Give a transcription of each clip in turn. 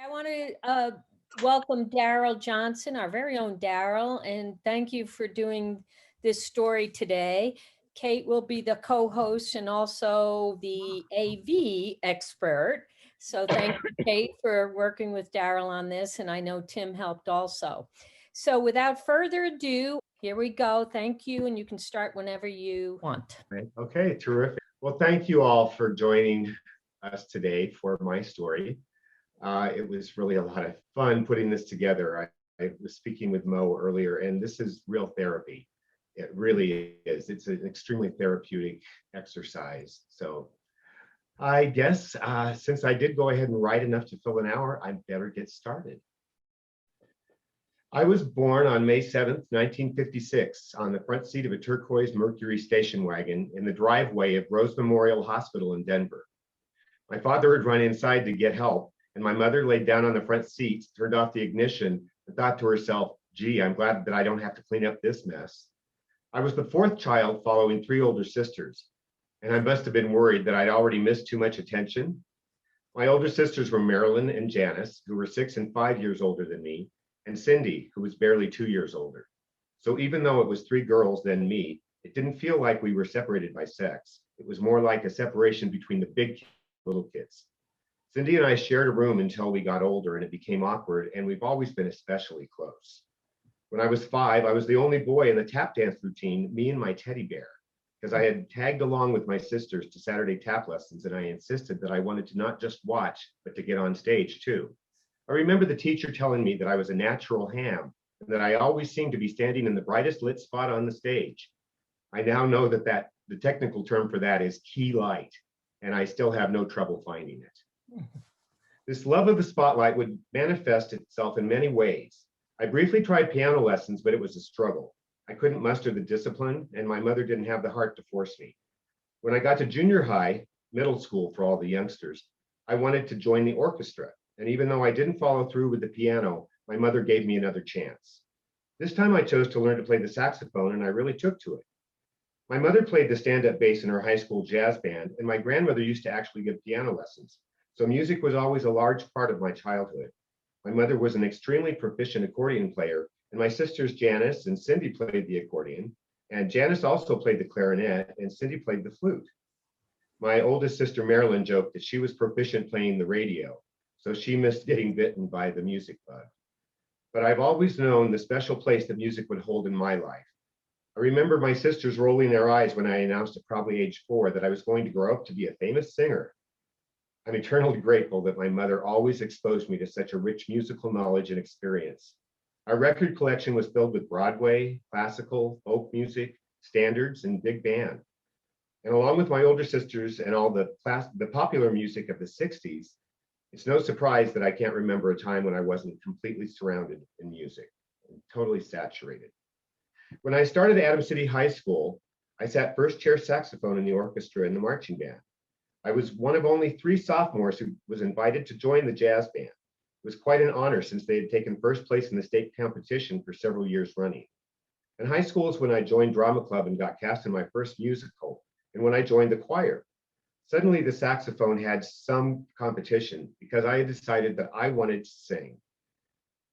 I want to welcome Darrell Johnson, our very own Darrell, and thank you for doing this story today. Kate will be the co-host and also the AV expert. So thank you, Kate, for working with Darrell on this, and I know Tim helped also. So without further ado, here we go. Thank you, and you can start whenever you want. Right. Okay, terrific. Well, thank you all for joining us today for my story. It was really a lot of fun putting this together. I was speaking with Mo earlier, and this is real therapy. It really is. It's an extremely therapeutic exercise. So I guess since I did go ahead and write enough to fill an hour, I better get started. I was born on May 7th, 1956, on the front seat of a turquoise Mercury station wagon in the driveway of Rose Memorial Hospital in Denver. My father had run inside to get help, and my mother laid down on the front seat, turned off the ignition, and thought to herself, gee, I'm glad that I don't have to clean up this mess. I was the fourth child following three older sisters, and I must have been worried that I'd already missed too much attention. My older sisters were Marilyn and Janice, who were 6 and 5 years older than me, and Cindy, who was barely 2 years older. So even though it was three girls, then me, it didn't feel like we were separated by sex. It was more like a separation between the big kids and little kids. Cindy and I shared a room until we got older and it became awkward, and we've always been especially close. When I was 5, I was the only boy in the tap dance routine, me and my teddy bear, because I had tagged along with my sisters to Saturday tap lessons, and I insisted that I wanted to not just watch, but to get on stage too. I remember the teacher telling me that I was a natural ham and that I always seemed to be standing in the brightest lit spot on the stage. I now know that the technical term for that is key light, and I still have no trouble finding it. This love of the spotlight would manifest itself in many ways. I briefly tried piano lessons, but it was a struggle. I couldn't muster the discipline, and my mother didn't have the heart to force me. When I got to junior high, middle school for all the youngsters, I wanted to join the orchestra. And even though I didn't follow through with the piano, my mother gave me another chance. This time I chose to learn to play the saxophone, and I really took to it. My mother played the stand-up bass in her high school jazz band, and my grandmother used to actually give piano lessons. So music was always a large part of my childhood. My mother was an extremely proficient accordion player, and my sisters Janice and Cindy played the accordion, and Janice also played the clarinet, and Cindy played the flute. My oldest sister Marilyn joked that she was proficient playing the radio, so she missed getting bitten by the music bug. But I've always known the special place that music would hold in my life. I remember my sisters rolling their eyes when I announced at probably age 4 that I was going to grow up to be a famous singer. I'm eternally grateful that my mother always exposed me to such a rich musical knowledge and experience. Our record collection was filled with Broadway, classical, folk music, standards, and big band. And along with my older sisters and all the popular music of the 60s, it's no surprise that I can't remember a time when I wasn't completely surrounded in music and totally saturated. When I started at Adams City High School, I sat first chair saxophone in the orchestra and the marching band. I was one of only 3 sophomores who was invited to join the jazz band. It was quite an honor since they had taken first place in the state competition for several years running. In high school is when I joined drama club and got cast in my first musical, and when I joined the choir. Suddenly, the saxophone had some competition because I had decided that I wanted to sing.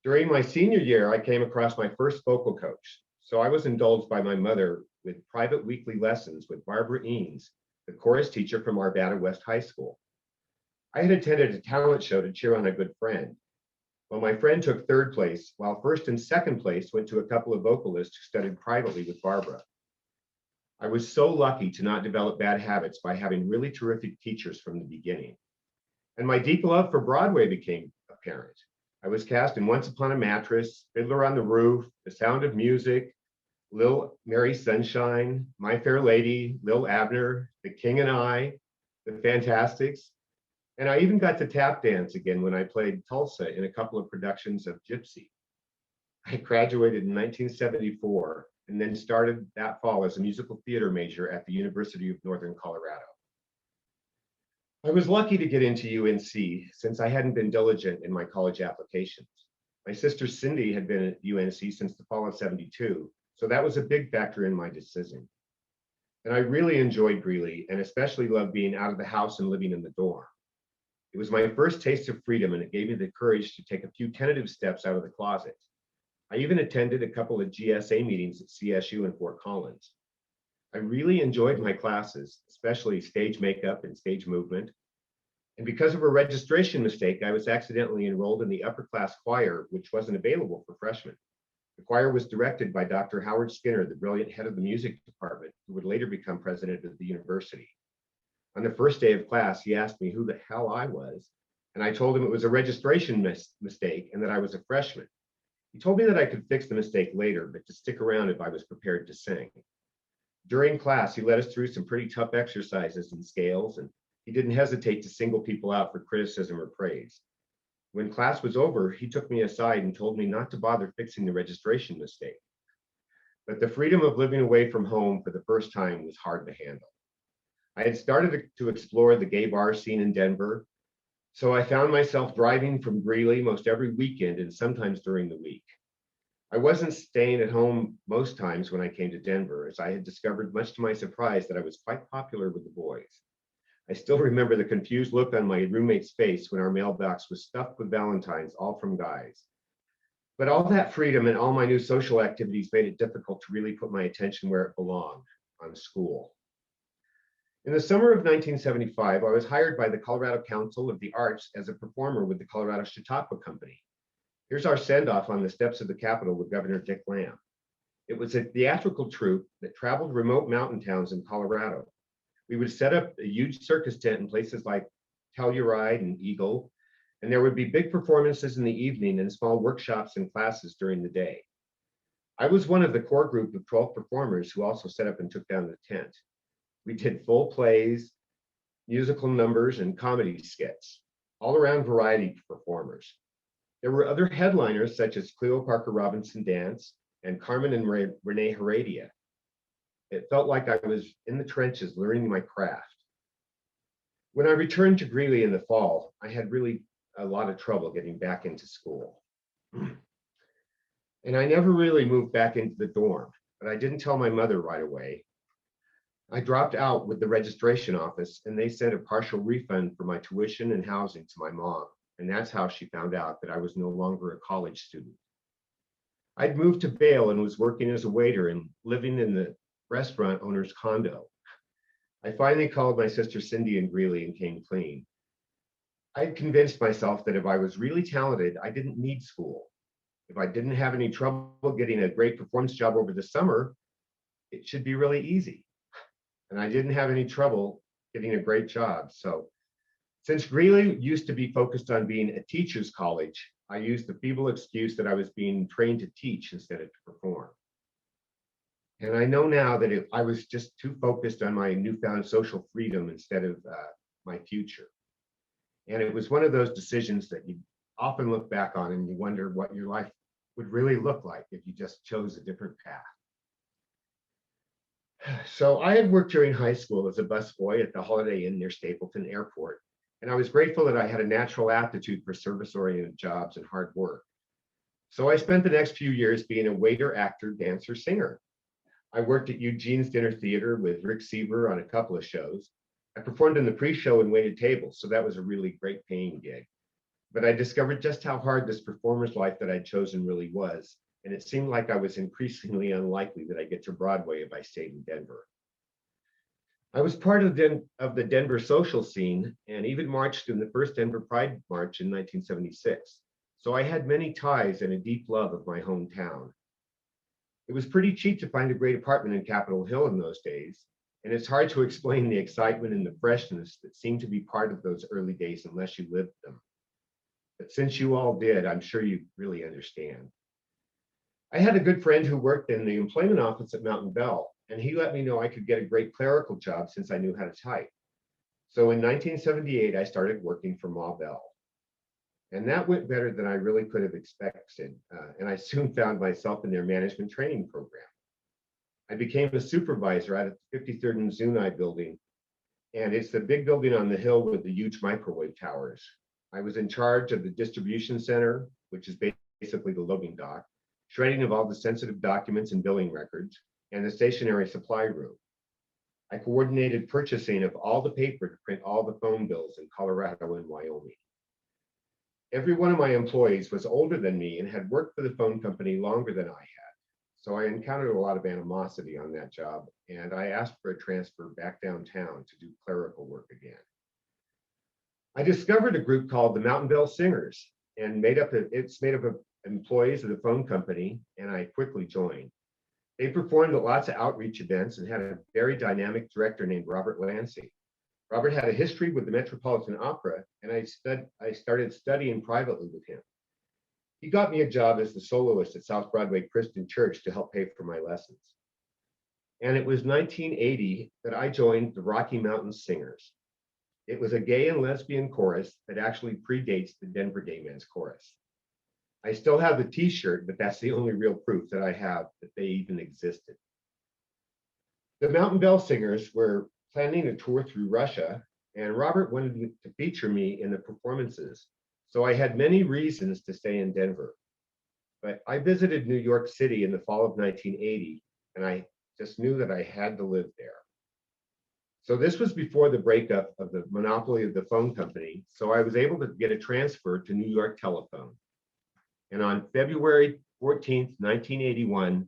During my senior year, I came across my first vocal coach. So I was indulged by my mother with private weekly lessons with Barbara Eanes, the chorus teacher from Arvada West High School. I had attended a talent show to cheer on a good friend. Well, my friend took 3rd place, while 1st and 2nd place went to a couple of vocalists who studied privately with Barbara. I was so lucky to not develop bad habits by having really terrific teachers from the beginning. And my deep love for Broadway became apparent. I was cast in Once Upon a Mattress, Fiddler on the Roof, The Sound of Music, Little Mary Sunshine, My Fair Lady, Lil Abner, The King and I, The Fantastics. And I even got to tap dance again when I played Tulsa in a couple of productions of Gypsy. I graduated in 1974 and then started that fall as a musical theater major at the University of Northern Colorado. I was lucky to get into UNC since I hadn't been diligent in my college applications. My sister Cindy had been at UNC since the fall of '72, so that was a big factor in my decision. And I really enjoyed Greeley and especially loved being out of the house and living in the dorm. It was my first taste of freedom, and it gave me the courage to take a few tentative steps out of the closet. I even attended a couple of GSA meetings at CSU in Fort Collins. I really enjoyed my classes, especially stage makeup and stage movement. And because of a registration mistake, I was accidentally enrolled in the upper class choir, which wasn't available for freshmen. The choir was directed by Dr. Howard Skinner, the brilliant head of the music department, who would later become president of the university. On the first day of class, he asked me who the hell I was, and I told him it was a registration mistake and that I was a freshman. He told me that I could fix the mistake later, but to stick around if I was prepared to sing. During class, he led us through some pretty tough exercises and scales, and he didn't hesitate to single people out for criticism or praise. When class was over, he took me aside and told me not to bother fixing the registration mistake. But the freedom of living away from home for the first time was hard to handle. I had started to explore the gay bar scene in Denver, so I found myself driving from Greeley most every weekend and sometimes during the week. I wasn't staying at home most times when I came to Denver, as I had discovered, much to my surprise, that I was quite popular with the boys. I still remember the confused look on my roommate's face when our mailbox was stuffed with Valentines, all from guys. But all that freedom and all my new social activities made it difficult to really put my attention where it belonged, on school. In the summer of 1975, I was hired by the Colorado Council of the Arts as a performer with the Colorado Chautauqua Company. Here's our send-off on the steps of the Capitol with Governor Dick Lamb. It was a theatrical troupe that traveled remote mountain towns in Colorado. We would set up a huge circus tent in places like Telluride and Eagle, and there would be big performances in the evening and small workshops and classes during the day. I was one of the core group of 12 performers who also set up and took down the tent. We did full plays, musical numbers, and comedy skits, all around variety performers. There were other headliners such as Cleo Parker Robinson Dance and Carmen and Renee Heredia. It felt like I was in the trenches learning my craft. When I returned to Greeley in the fall, I had really a lot of trouble getting back into school. And I never really moved back into the dorm, but I didn't tell my mother right away. I dropped out with the registration office, and they sent a partial refund for my tuition and housing to my mom. And that's how she found out that I was no longer a college student. I'd moved to Vail and was working as a waiter and living in the restaurant owner's condo. I finally called my sister Cindy in Greeley and came clean. I'd convinced myself that if I was really talented, I didn't need school. If I didn't have any trouble getting a great performance job over the summer, it should be really easy. And I didn't have any trouble getting a great job. So since Greeley used to be focused on being a teacher's college, I used the feeble excuse that I was being trained to teach instead of to perform. And I know now that I was just too focused on my newfound social freedom instead of my future. And it was one of those decisions that you often look back on and you wonder what your life would really look like if you just chose a different path. So I had worked during high school as a busboy at the Holiday Inn near Stapleton Airport, and I was grateful that I had a natural aptitude for service-oriented jobs and hard work. So I spent the next few years being a waiter, actor, dancer, singer. I worked at Eugene's Dinner Theater with Rick Sieber on a couple of shows. I performed in the pre-show and waited tables, so that was a really great paying gig. But I discovered just how hard this performer's life that I'd chosen really was, and it seemed like I was increasingly unlikely that I'd get to Broadway if I stayed in Denver. I was part of the Denver social scene and even marched in the first Denver Pride March in 1976. So I had many ties and a deep love of my hometown. It was pretty cheap to find a great apartment in Capitol Hill in those days, and it's hard to explain the excitement and the freshness that seemed to be part of those early days unless you lived them. But since you all did, I'm sure you really understand. I had a good friend who worked in the employment office at Mountain Bell, and he let me know I could get a great clerical job since I knew how to type. So in 1978, I started working for Ma Bell. And that went better than I really could have expected. And I soon found myself in their management training program. I became a supervisor at the 53rd and Zuni building, and it's the big building on the hill with the huge microwave towers. I was in charge of the distribution center, which is basically the loading dock, shredding of all the sensitive documents and billing records, and the stationery supply room. I coordinated purchasing of all the paper to print all the phone bills in Colorado and Wyoming. Every one of my employees was older than me and had worked for the phone company longer than I had. So I encountered a lot of animosity on that job, and I asked for a transfer back downtown to do clerical work again. I discovered a group called the Mountain Bell Singers, and it's made up of employees of the phone company, and I quickly joined. They performed at lots of outreach events and had a very dynamic director named Robert Lancy. Robert had a history with the Metropolitan Opera, and I started studying privately with him. He got me a job as the soloist at South Broadway Christian Church to help pay for my lessons. And it was 1980 that I joined the Rocky Mountain Singers. It was a gay and lesbian chorus that actually predates the Denver Gay Men's Chorus. I still have the t-shirt, but that's the only real proof that I have that they even existed. The Mountain Bell Singers were planning a tour through Russia, and Robert wanted to feature me in the performances. So I had many reasons to stay in Denver. But I visited New York City in the fall of 1980, and I just knew that I had to live there. So this was before the breakup of the monopoly of the phone company, so I was able to get a transfer to New York Telephone. And on February 14th, 1981,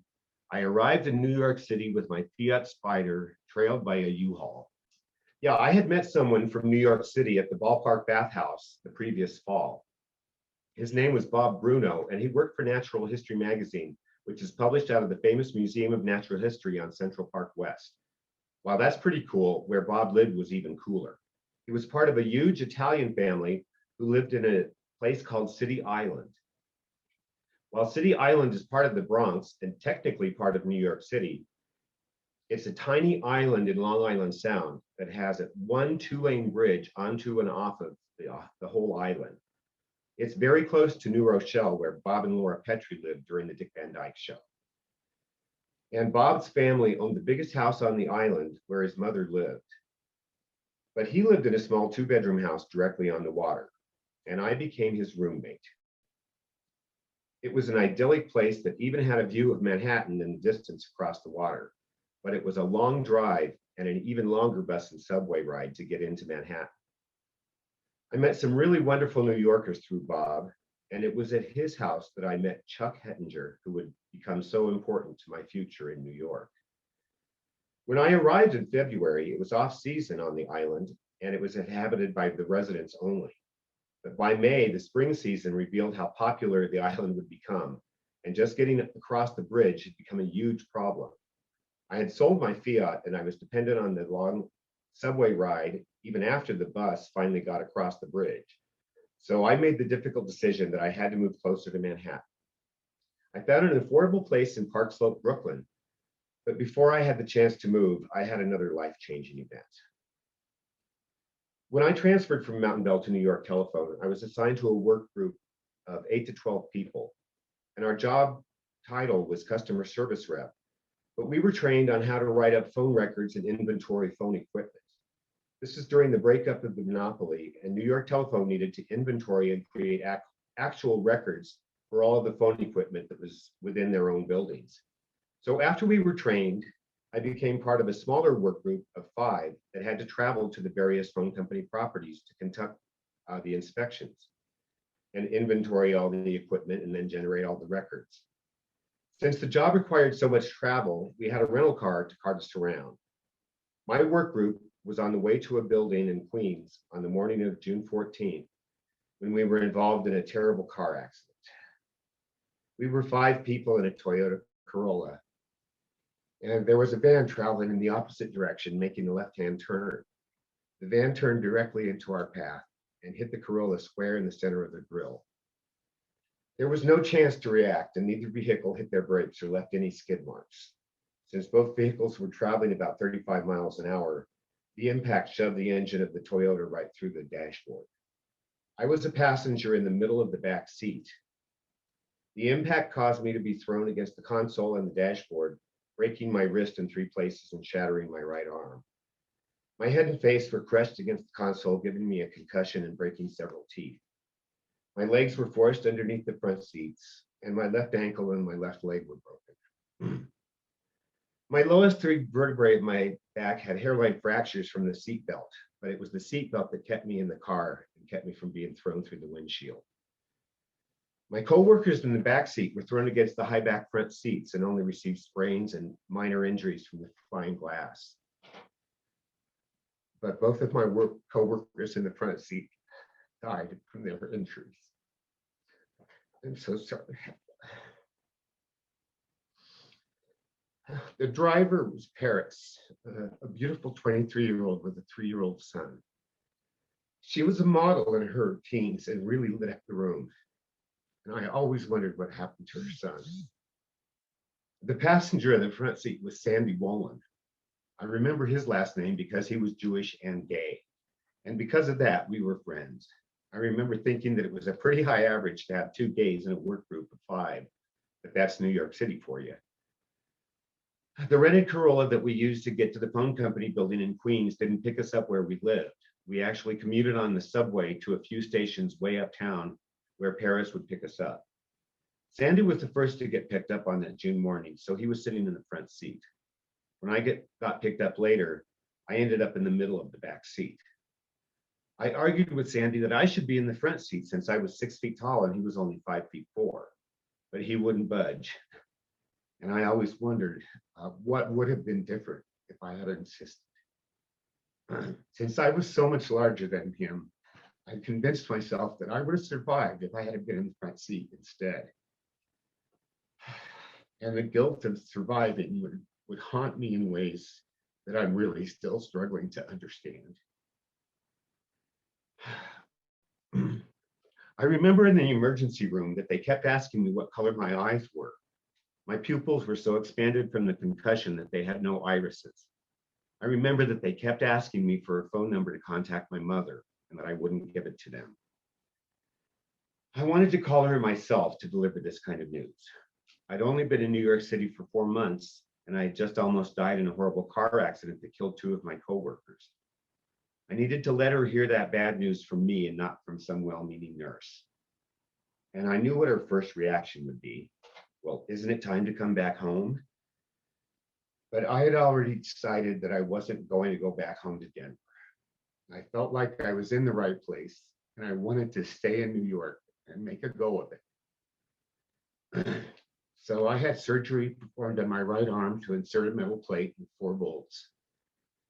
I arrived in New York City with my Fiat Spider, trailed by a U-Haul. Yeah, I had met someone from New York City at the ballpark bathhouse the previous fall. His name was Bob Bruno, and he worked for Natural History magazine, which is published out of the famous Museum of Natural History on Central Park West. While that's pretty cool, where Bob lived was even cooler. He was part of a huge Italian family who lived in a place called City Island. While City Island is part of the Bronx and technically part of New York City, it's a tiny island in Long Island Sound that has one two-lane bridge onto and off of the whole island. It's very close to New Rochelle, where Bob and Laura Petrie lived during the Dick Van Dyke Show. And Bob's family owned the biggest house on the island where his mother lived. But he lived in a small two-bedroom house directly on the water, and I became his roommate. It was an idyllic place that even had a view of Manhattan in the distance across the water, but it was a long drive and an even longer bus and subway ride to get into Manhattan. I met some really wonderful New Yorkers through Bob, and it was at his house that I met Chuck Hettinger, who would become so important to my future in New York. When I arrived in February, it was off-season on the island, and it was inhabited by the residents only. But by May, the spring season revealed how popular the island would become, and just getting across the bridge had become a huge problem. I had sold my Fiat, and I was dependent on the long subway ride, even after the bus finally got across the bridge. So I made the difficult decision that I had to move closer to Manhattan. I found an affordable place in Park Slope, Brooklyn, but before I had the chance to move, I had another life-changing event. When I transferred from Mountain Bell to New York Telephone, I was assigned to a work group of 8 to 12 people, and our job title was customer service rep, but we were trained on how to write up phone records and inventory phone equipment. This is during the breakup of the monopoly, and New York Telephone needed to inventory and create actual records for all of the phone equipment that was within their own buildings. So after we were trained, I became part of a smaller work group of 5 that had to travel to the various phone company properties to conduct the inspections and inventory all the equipment and then generate all the records. Since the job required so much travel, we had a rental car to cart us around. My work group was on the way to a building in Queens on the morning of June 14th when we were involved in a terrible car accident. We were 5 people in a Toyota Corolla, and there was a van traveling in the opposite direction, making a left-hand turn. The van turned directly into our path and hit the Corolla square in the center of the grille. There was no chance to react, and neither vehicle hit their brakes or left any skid marks. Since both vehicles were traveling about 35 miles an hour, the impact shoved the engine of the Toyota right through the dashboard. I was a passenger in the middle of the back seat. The impact caused me to be thrown against the console and the dashboard, breaking my wrist in 3 places and shattering my right arm. My head and face were crushed against the console, giving me a concussion and breaking several teeth. My legs were forced underneath the front seats, and my left ankle and my left leg were broken. My lowest three vertebrae of my back had hairline fractures from the seat belt, but it was the seat belt that kept me in the car and kept me from being thrown through the windshield. My coworkers in the back seat were thrown against the high back front seats and only received sprains and minor injuries from the flying glass. But both of my coworkers in the front seat died from their injuries. I'm so sorry. The driver was Paris, a beautiful 23-year-old with a 3-year-old son. She was a model in her teens and really lit up the room. And I always wondered what happened to her son. The passenger in the front seat was Sandy Wolin. I remember his last name because he was Jewish and gay. And because of that, we were friends. I remember thinking that it was a pretty high average to have 2 gays in a work group of 5, but that's New York City for you. The rented Corolla that we used to get to the phone company building in Queens didn't pick us up where we lived. We actually commuted on the subway to a few stations way uptown where Paris would pick us up. Sandy was the first to get picked up on that June morning, so he was sitting in the front seat. When I got picked up later, I ended up in the middle of the back seat. I argued with Sandy that I should be in the front seat since I was 6 feet tall and he was only 5 feet 4, but he wouldn't budge. And I always wondered what would have been different if I had insisted. Since I was so much larger than him, I convinced myself that I would have survived if I had been in the front seat instead. And the guilt of surviving would haunt me in ways that I'm really still struggling to understand. I remember in the emergency room that they kept asking me what color my eyes were. My pupils were so expanded from the concussion that they had no irises. I remember that they kept asking me for a phone number to contact my mother and that I wouldn't give it to them. I wanted to call her myself to deliver this kind of news. I'd only been in New York City for 4 months, and I had just almost died in a horrible car accident that killed 2 of my coworkers. I needed to let her hear that bad news from me and not from some well-meaning nurse. And I knew what her first reaction would be. Well, isn't it time to come back home? But I had already decided that I wasn't going to go back home to Denver. I felt like I was in the right place, and I wanted to stay in New York and make a go of it. So I had surgery performed on my right arm to insert a metal plate with 4 bolts.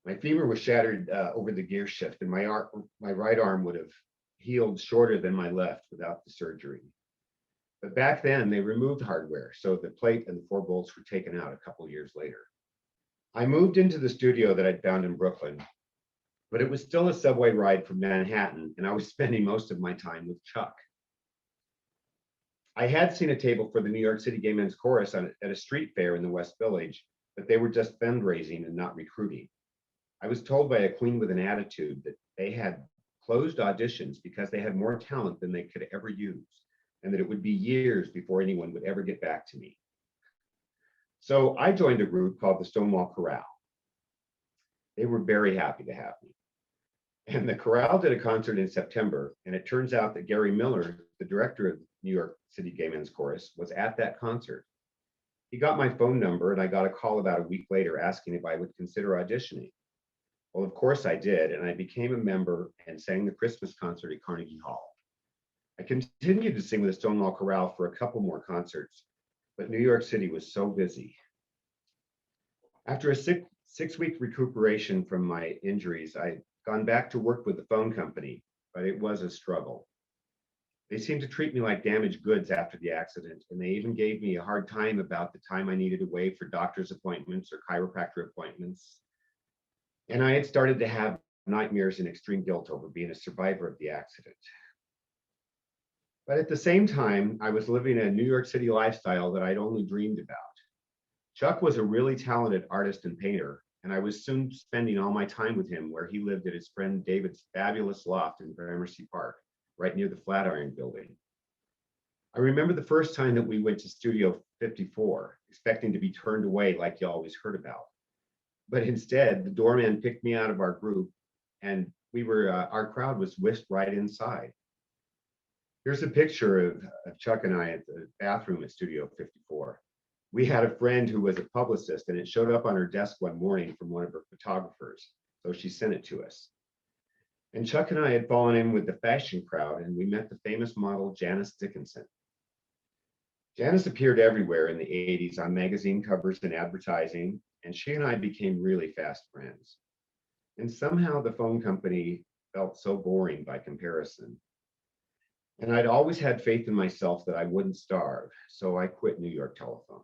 My femur was shattered over the gear shift, and my right arm would have healed shorter than my left without the surgery. But back then, they removed hardware, so the plate and the 4 bolts were taken out a couple years later. I moved into the studio that I'd found in Brooklyn, but it was still a subway ride from Manhattan, and I was spending most of my time with Chuck. I had seen a table for the New York City Gay Men's Chorus at a street fair in the West Village, but they were just fundraising and not recruiting. I was told by a queen with an attitude that they had closed auditions because they had more talent than they could ever use, and that it would be years before anyone would ever get back to me. So I joined a group called the Stonewall Chorale. They were very happy to have me. And the chorale did a concert in September, and it turns out that Gary Miller, the director of New York City Gay Men's Chorus, was at that concert. He got my phone number, and I got a call about a week later asking if I would consider auditioning. Well, of course I did, and I became a member and sang the Christmas concert at Carnegie Hall. I continued to sing with the Stonewall Chorale for a couple more concerts, but New York City was so busy. After a six-week recuperation from my injuries, I'd gone back to work with the phone company, but it was a struggle. They seemed to treat me like damaged goods after the accident, and they even gave me a hard time about the time I needed away for doctor's appointments or chiropractor appointments. And I had started to have nightmares and extreme guilt over being a survivor of the accident. But at the same time, I was living a New York City lifestyle that I'd only dreamed about. Chuck was a really talented artist and painter, and I was soon spending all my time with him where he lived at his friend David's fabulous loft in Gramercy Park, right near the Flatiron Building. I remember the first time that we went to Studio 54, expecting to be turned away like you always heard about. But instead, the doorman picked me out of our group, and our crowd was whisked right inside. Here's a picture of Chuck and I at the bathroom at Studio 54. We had a friend who was a publicist, and it showed up on her desk one morning from one of her photographers. So she sent it to us. And Chuck and I had fallen in with the fashion crowd, and we met the famous model Janice Dickinson. Janice appeared everywhere in the 80s on magazine covers and advertising, and she and I became really fast friends. And somehow the phone company felt so boring by comparison. And I'd always had faith in myself that I wouldn't starve, so I quit New York Telephone.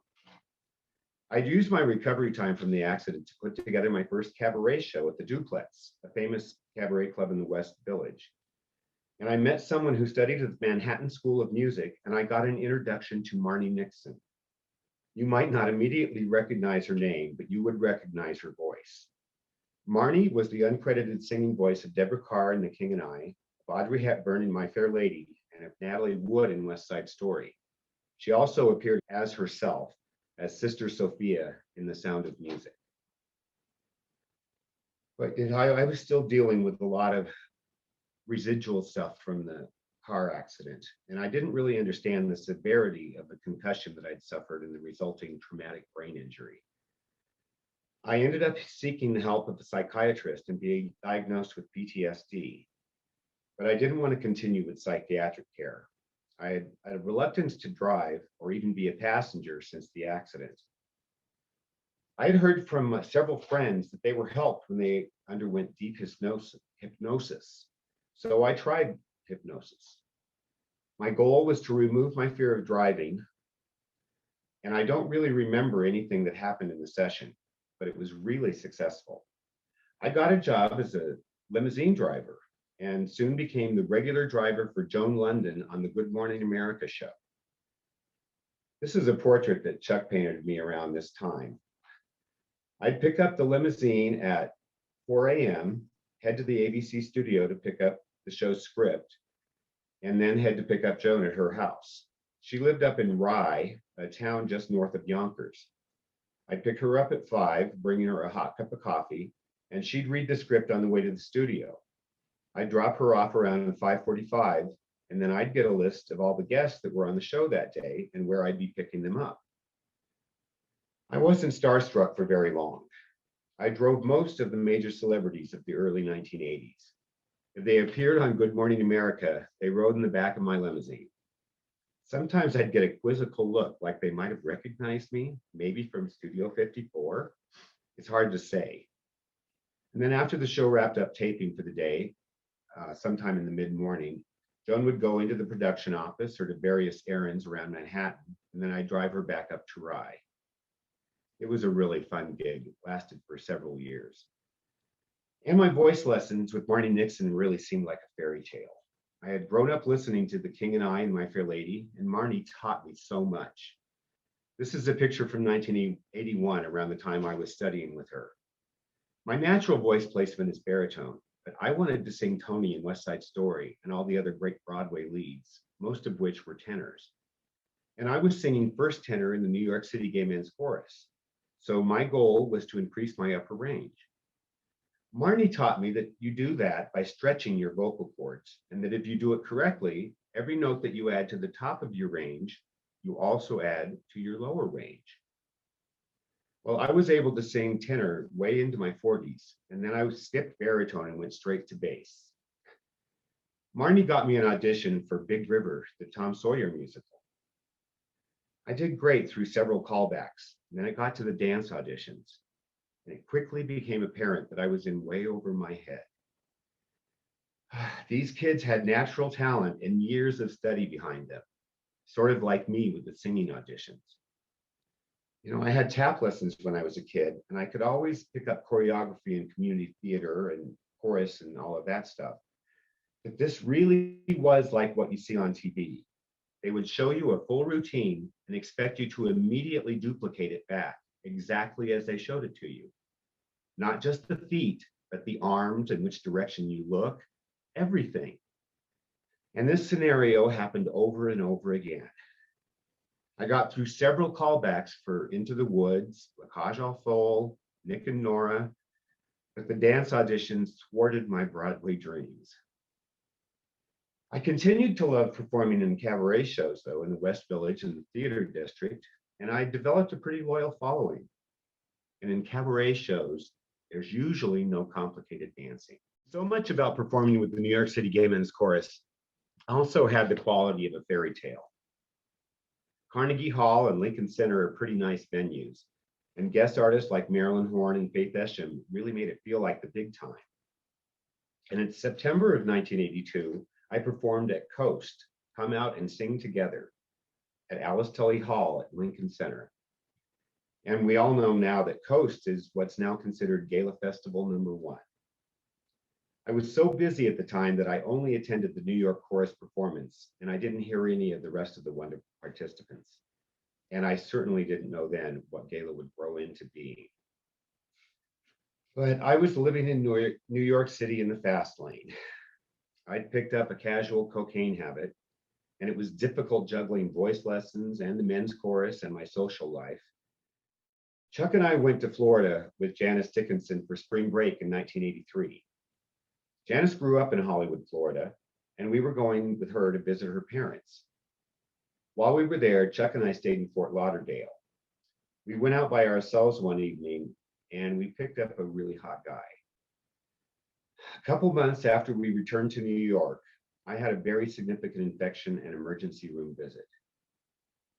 I'd used my recovery time from the accident to put together my first cabaret show at the Duplex, a famous cabaret club in the West Village. And I met someone who studied at the Manhattan School of Music, and I got an introduction to Marni Nixon. You might not immediately recognize her name, but you would recognize her voice. Marni was the uncredited singing voice of Deborah Carr in The King and I, of Audrey Hepburn in My Fair Lady, and of Natalie Wood in West Side Story. She also appeared as herself, as Sister Sophia in The Sound of Music. But I was still dealing with a lot of residual stuff from the car accident, and I didn't really understand the severity of the concussion that I'd suffered and the resulting traumatic brain injury. I ended up seeking the help of a psychiatrist and being diagnosed with PTSD, but I didn't want to continue with psychiatric care. I had a reluctance to drive or even be a passenger since the accident. I had heard from several friends that they were helped when they underwent deep hypnosis. So I tried hypnosis. My goal was to remove my fear of driving, and I don't really remember anything that happened in the session, but it was really successful. I got a job as a limousine driver and soon became the regular driver for Joan London on the Good Morning America show. This is a portrait that Chuck painted of me around this time. I'd pick up the limousine at 4 a.m., head to the ABC studio to pick up the show's script, and then head to pick up Joan at her house. She lived up in Rye, a town just north of Yonkers. I'd pick her up at 5, bringing her a hot cup of coffee, and she'd read the script on the way to the studio. I'd drop her off around 5:45, and then I'd get a list of all the guests that were on the show that day and where I'd be picking them up. I wasn't starstruck for very long. I drove most of the major celebrities of the early 1980s. If they appeared on Good Morning America, they rode in the back of my limousine. Sometimes I'd get a quizzical look, like they might have recognized me, maybe from Studio 54. It's hard to say. And then after the show wrapped up taping for the day, sometime in the mid-morning, Joan would go into the production office or to various errands around Manhattan, and then I'd drive her back up to Rye. It was a really fun gig. It lasted for several years. And my voice lessons with Marni Nixon really seemed like a fairy tale. I had grown up listening to The King and I and My Fair Lady, and Marni taught me so much. This is a picture from 1981, around the time I was studying with her. My natural voice placement is baritone, but I wanted to sing Tony in West Side Story and all the other great Broadway leads, most of which were tenors. And I was singing first tenor in the New York City Gay Men's Chorus. So my goal was to increase my upper range. Marni taught me that you do that by stretching your vocal cords, and that if you do it correctly, every note that you add to the top of your range, you also add to your lower range. Well, I was able to sing tenor way into my 40s, and then I skipped baritone and went straight to bass. Marni got me an audition for Big River, the Tom Sawyer musical. I did great through several callbacks, and then it got to the dance auditions, and it quickly became apparent that I was in way over my head. These kids had natural talent and years of study behind them, sort of like me with the singing auditions. You know, I had tap lessons when I was a kid, and I could always pick up choreography in community theater and chorus and all of that stuff. But this really was like what you see on TV. They would show you a full routine and expect you to immediately duplicate it back, exactly as they showed it to you. Not just the feet, but the arms and which direction you look, everything. And this scenario happened over and over again. I got through several callbacks for Into the Woods, La Cage aux Folles, Nick and Nora, but the dance auditions thwarted my Broadway dreams. I continued to love performing in cabaret shows, though, in the West Village and the theater district, and I developed a pretty loyal following. And in cabaret shows, there's usually no complicated dancing. So much about performing with the New York City Gay Men's Chorus also had the quality of a fairy tale. Carnegie Hall and Lincoln Center are pretty nice venues, and guest artists like Marilyn Horne and Faith Esham really made it feel like the big time. And in September of 1982, I performed at Coast, Come Out and Sing Together, at Alice Tully Hall at Lincoln Center. And we all know now that Coast is what's now considered Gala Festival #1. I was so busy at the time that I only attended the New York Chorus performance, and I didn't hear any of the rest of the wonderful participants. And I certainly didn't know then what Gala would grow into being. But I was living in New York City in the fast lane. I'd picked up a casual cocaine habit, and it was difficult juggling voice lessons and the men's chorus and my social life. Chuck and I went to Florida with Janice Dickinson for spring break in 1983. Janice grew up in Hollywood, Florida, and we were going with her to visit her parents. While we were there, Chuck and I stayed in Fort Lauderdale. We went out by ourselves one evening, and we picked up a really hot guy. A couple months after we returned to New York, I had a very significant infection and emergency room visit.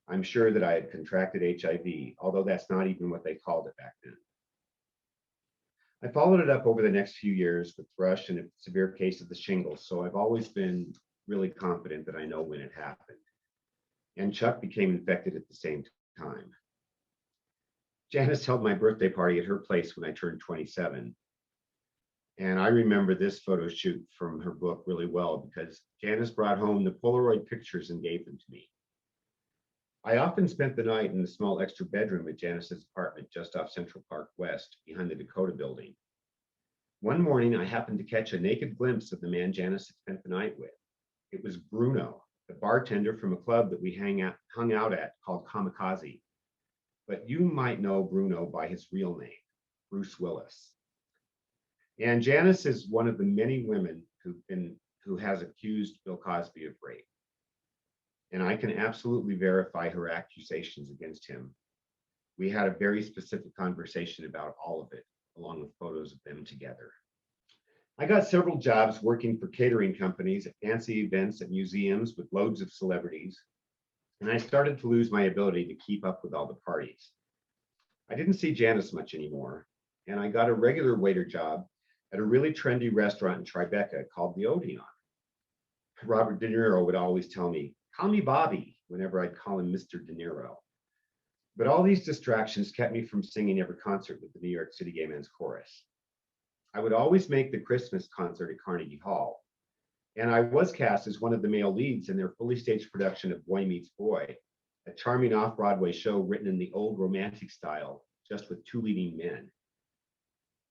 I'm sure that I had contracted HIV, although that's not even what they called it back then. I followed it up over the next few years with thrush and a severe case of the shingles, so I've always been really confident that I know when it happened. And Chuck became infected at the same time. Janice held my birthday party at her place when I turned 27. And I remember this photo shoot from her book really well because Janice brought home the Polaroid pictures and gave them to me. I often spent the night in the small extra bedroom at Janice's apartment just off Central Park West behind the Dakota building. One morning, I happened to catch a naked glimpse of the man Janice had spent the night with. It was Bruno, the bartender from a club that we hung out at called Kamikaze. But you might know Bruno by his real name, Bruce Willis. And Janice is one of the many women who has accused Bill Cosby of rape. And I can absolutely verify her accusations against him. We had a very specific conversation about all of it, along with photos of them together. I got several jobs working for catering companies at fancy events at museums with loads of celebrities, and I started to lose my ability to keep up with all the parties. I didn't see Janice much anymore, and I got a regular waiter job at a really trendy restaurant in Tribeca called the Odeon. Robert De Niro would always tell me, "Call me Bobby," whenever I'd call him Mr. De Niro. But all these distractions kept me from singing every concert with the New York City Gay Men's Chorus. I would always make the Christmas concert at Carnegie Hall, and I was cast as one of the male leads in their fully staged production of Boy Meets Boy, a charming off-Broadway show written in the old romantic style, just with two leading men.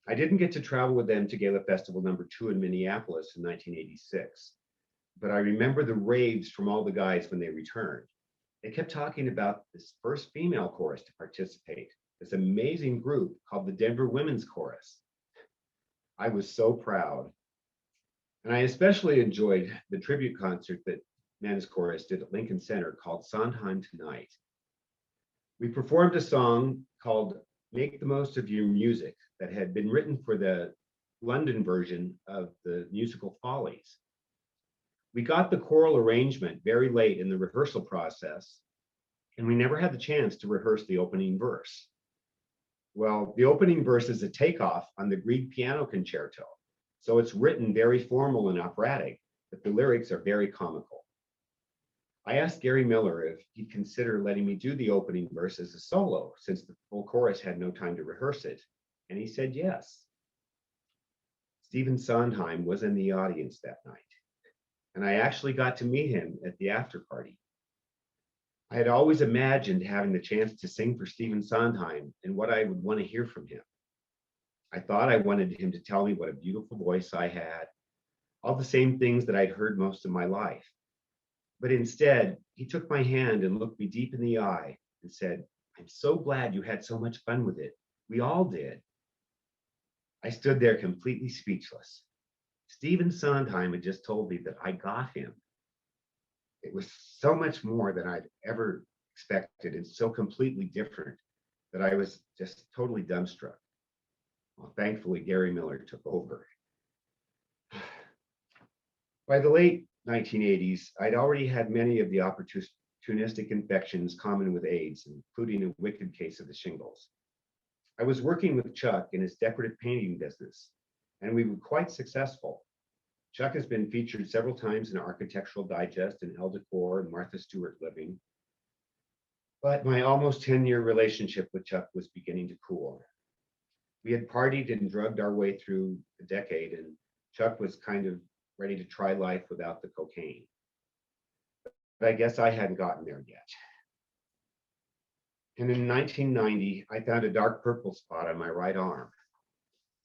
I didn't get to travel with them to Gala Festival #2 in Minneapolis in 1986, but I remember the raves from all the guys when they returned. They kept talking about this first female chorus to participate, this amazing group called the Denver Women's Chorus. I was so proud. And I especially enjoyed the tribute concert that Men's Chorus did at Lincoln Center called Sondheim Tonight. We performed a song called Make the Most of Your Music that had been written for the London version of the musical Follies. We got the choral arrangement very late in the rehearsal process, and we never had the chance to rehearse the opening verse. Well, the opening verse is a takeoff on the Grieg piano concerto, so it's written very formal and operatic, but the lyrics are very comical. I asked Gary Miller if he'd consider letting me do the opening verse as a solo, since the full chorus had no time to rehearse it, and he said yes. Stephen Sondheim was in the audience that night, and I actually got to meet him at the after party. I had always imagined having the chance to sing for Stephen Sondheim and what I would want to hear from him. I thought I wanted him to tell me what a beautiful voice I had, all the same things that I'd heard most of my life. But instead, he took my hand and looked me deep in the eye and said, "I'm so glad you had so much fun with it. We all did." I stood there completely speechless. Stephen Sondheim had just told me that I got him. It was so much more than I'd ever expected and so completely different that I was just totally dumbstruck. Well, thankfully, Gary Miller took over. By the late 1980s, I'd already had many of the opportunistic infections common with AIDS, including a wicked case of the shingles. I was working with Chuck in his decorative painting business, and we were quite successful. Chuck has been featured several times in Architectural Digest and Elle Decor and Martha Stewart Living. But my almost 10-year relationship with Chuck was beginning to cool. We had partied and drugged our way through the decade, and Chuck was kind of ready to try life without the cocaine. But I guess I hadn't gotten there yet. And in 1990, I found a dark purple spot on my right arm.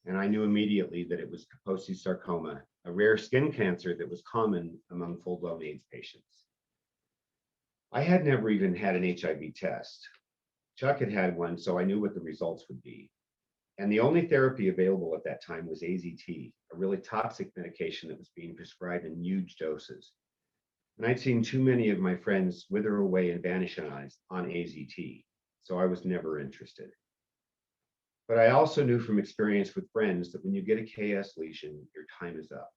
And I knew immediately that it was Kaposi sarcoma, a rare skin cancer that was common among full-blown AIDS patients. I had never even had an HIV test. Chuck had had one, so I knew what the results would be. And the only therapy available at that time was AZT, a really toxic medication that was being prescribed in huge doses. And I'd seen too many of my friends wither away and vanish on AZT, so I was never interested. But I also knew from experience with friends that when you get a KS lesion, your time is up,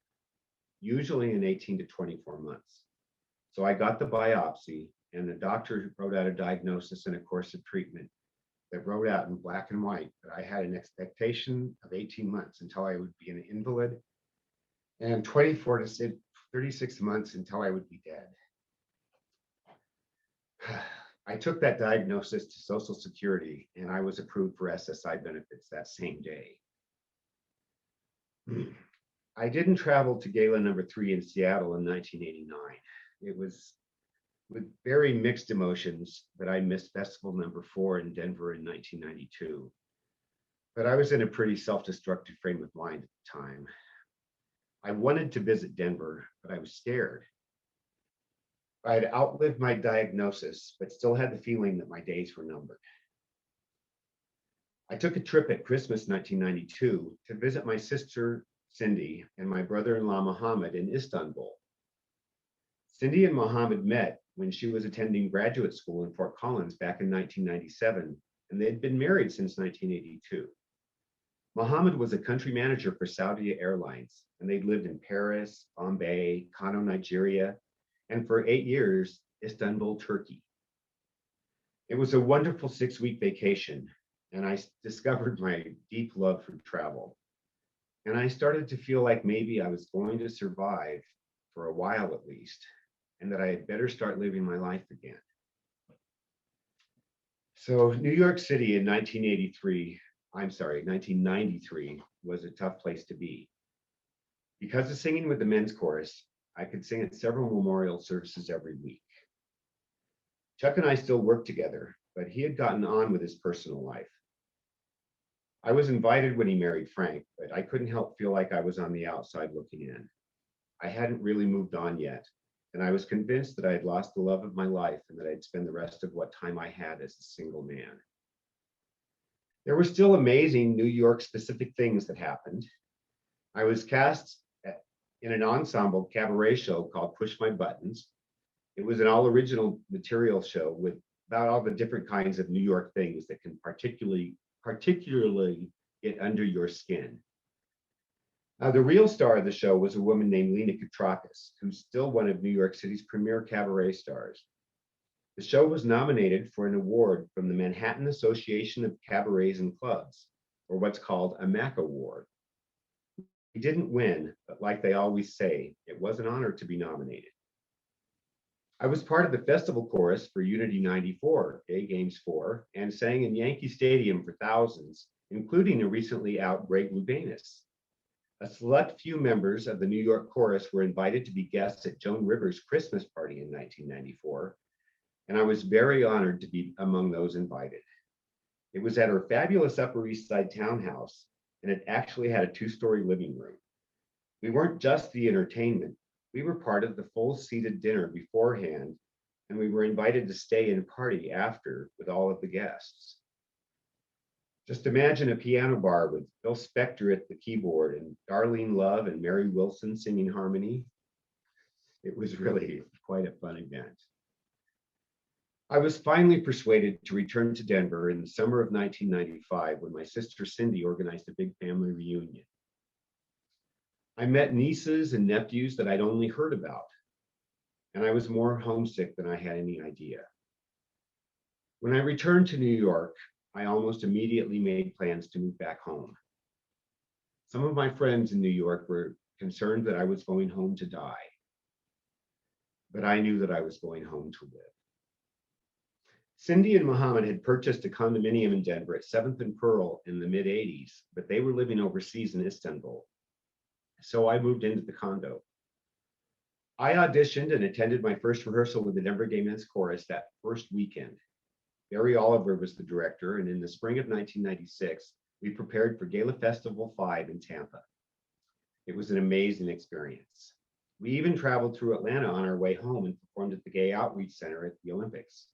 usually in 18 to 24 months. So I got the biopsy, and the doctor wrote out a diagnosis and a course of treatment that wrote out in black and white that I had an expectation of 18 months until I would be an invalid, and 24 to 36 months until I would be dead. I took that diagnosis to Social Security, and I was approved for SSI benefits that same day. I didn't travel to Gala number 3 in Seattle in 1989. It was with very mixed emotions that I missed festival number 4 in Denver in 1992. But I was in a pretty self-destructive frame of mind at the time. I wanted to visit Denver, but I was scared. I had outlived my diagnosis, but still had the feeling that my days were numbered. I took a trip at Christmas 1992 to visit my sister, Cindy, and my brother-in-law, Mohammed, in Istanbul. Cindy and Mohammed met when she was attending graduate school in Fort Collins back in 1997, and they had been married since 1982. Mohammed was a country manager for Saudi Airlines, and they'd lived in Paris, Bombay, Kano, Nigeria, and for 8 years, Istanbul, Turkey. It was a wonderful 6-week vacation, and I discovered my deep love for travel. And I started to feel like maybe I was going to survive for a while at least, and that I had better start living my life again. So New York City in 1993 was a tough place to be. Because of singing with the men's chorus, I could sing at several memorial services every week. Chuck and I still worked together, but he had gotten on with his personal life. I was invited when he married Frank, but I couldn't help feel like I was on the outside looking in. I hadn't really moved on yet, and I was convinced that I had lost the love of my life and that I'd spend the rest of what time I had as a single man. There were still amazing New York specific things that happened. I was cast in an ensemble cabaret show called Push My Buttons. It was an all original material show with about all the different kinds of New York things that can particularly get under your skin. The real star of the show was a woman named Lena Katrakis, who's still one of New York City's premier cabaret stars. The show was nominated for an award from the Manhattan Association of Cabarets and Clubs, or what's called a MAC award. We didn't win, but like they always say, it was an honor to be nominated. I was part of the festival chorus for Unity 94, Gay Games 4, and sang in Yankee Stadium for thousands, including a recently out Greg Louganis. A select few members of the New York chorus were invited to be guests at Joan Rivers' Christmas party in 1994, and I was very honored to be among those invited. It was at her fabulous Upper East Side townhouse, and it actually had a 2-story living room. We weren't just the entertainment, we were part of the full seated dinner beforehand, and we were invited to stay and party after with all of the guests. Just imagine a piano bar with Phil Spector at the keyboard and Darlene Love and Mary Wilson singing harmony. It was really quite a fun event. I was finally persuaded to return to Denver in the summer of 1995 when my sister Cindy organized a big family reunion. I met nieces and nephews that I'd only heard about, and I was more homesick than I had any idea. When I returned to New York, I almost immediately made plans to move back home. Some of my friends in New York were concerned that I was going home to die, but I knew that I was going home to live. Cindy and Muhammad had purchased a condominium in Denver at 7th and Pearl in the mid-'80s, but they were living overseas in Istanbul. So I moved into the condo. I auditioned and attended my first rehearsal with the Denver Gay Men's Chorus that first weekend. Barry Oliver was the director, and in the spring of 1996, we prepared for Gala Festival 5 in Tampa. It was an amazing experience. We even traveled through Atlanta on our way home and performed at the Gay Outreach Center at the Olympics.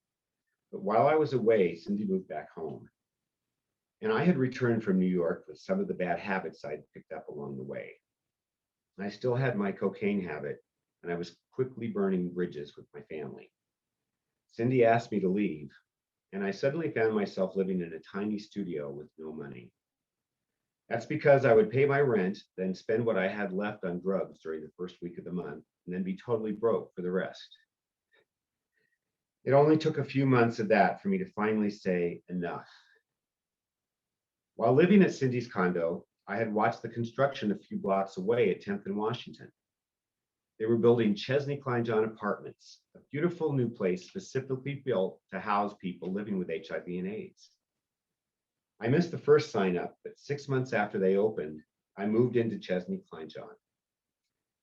But while I was away, Cindy moved back home. And I had returned from New York with some of the bad habits I'd picked up along the way. I still had my cocaine habit, and I was quickly burning bridges with my family. Cindy asked me to leave, and I suddenly found myself living in a tiny studio with no money. That's because I would pay my rent, then spend what I had left on drugs during the first week of the month, and then be totally broke for the rest. It only took a few months of that for me to finally say enough. While living at Cindy's condo, I had watched the construction a few blocks away at 10th and Washington. They were building Chesney Kleinjohn Apartments, a beautiful new place specifically built to house people living with HIV and AIDS. I missed the first sign up, but 6 months after they opened, I moved into Chesney Kleinjohn.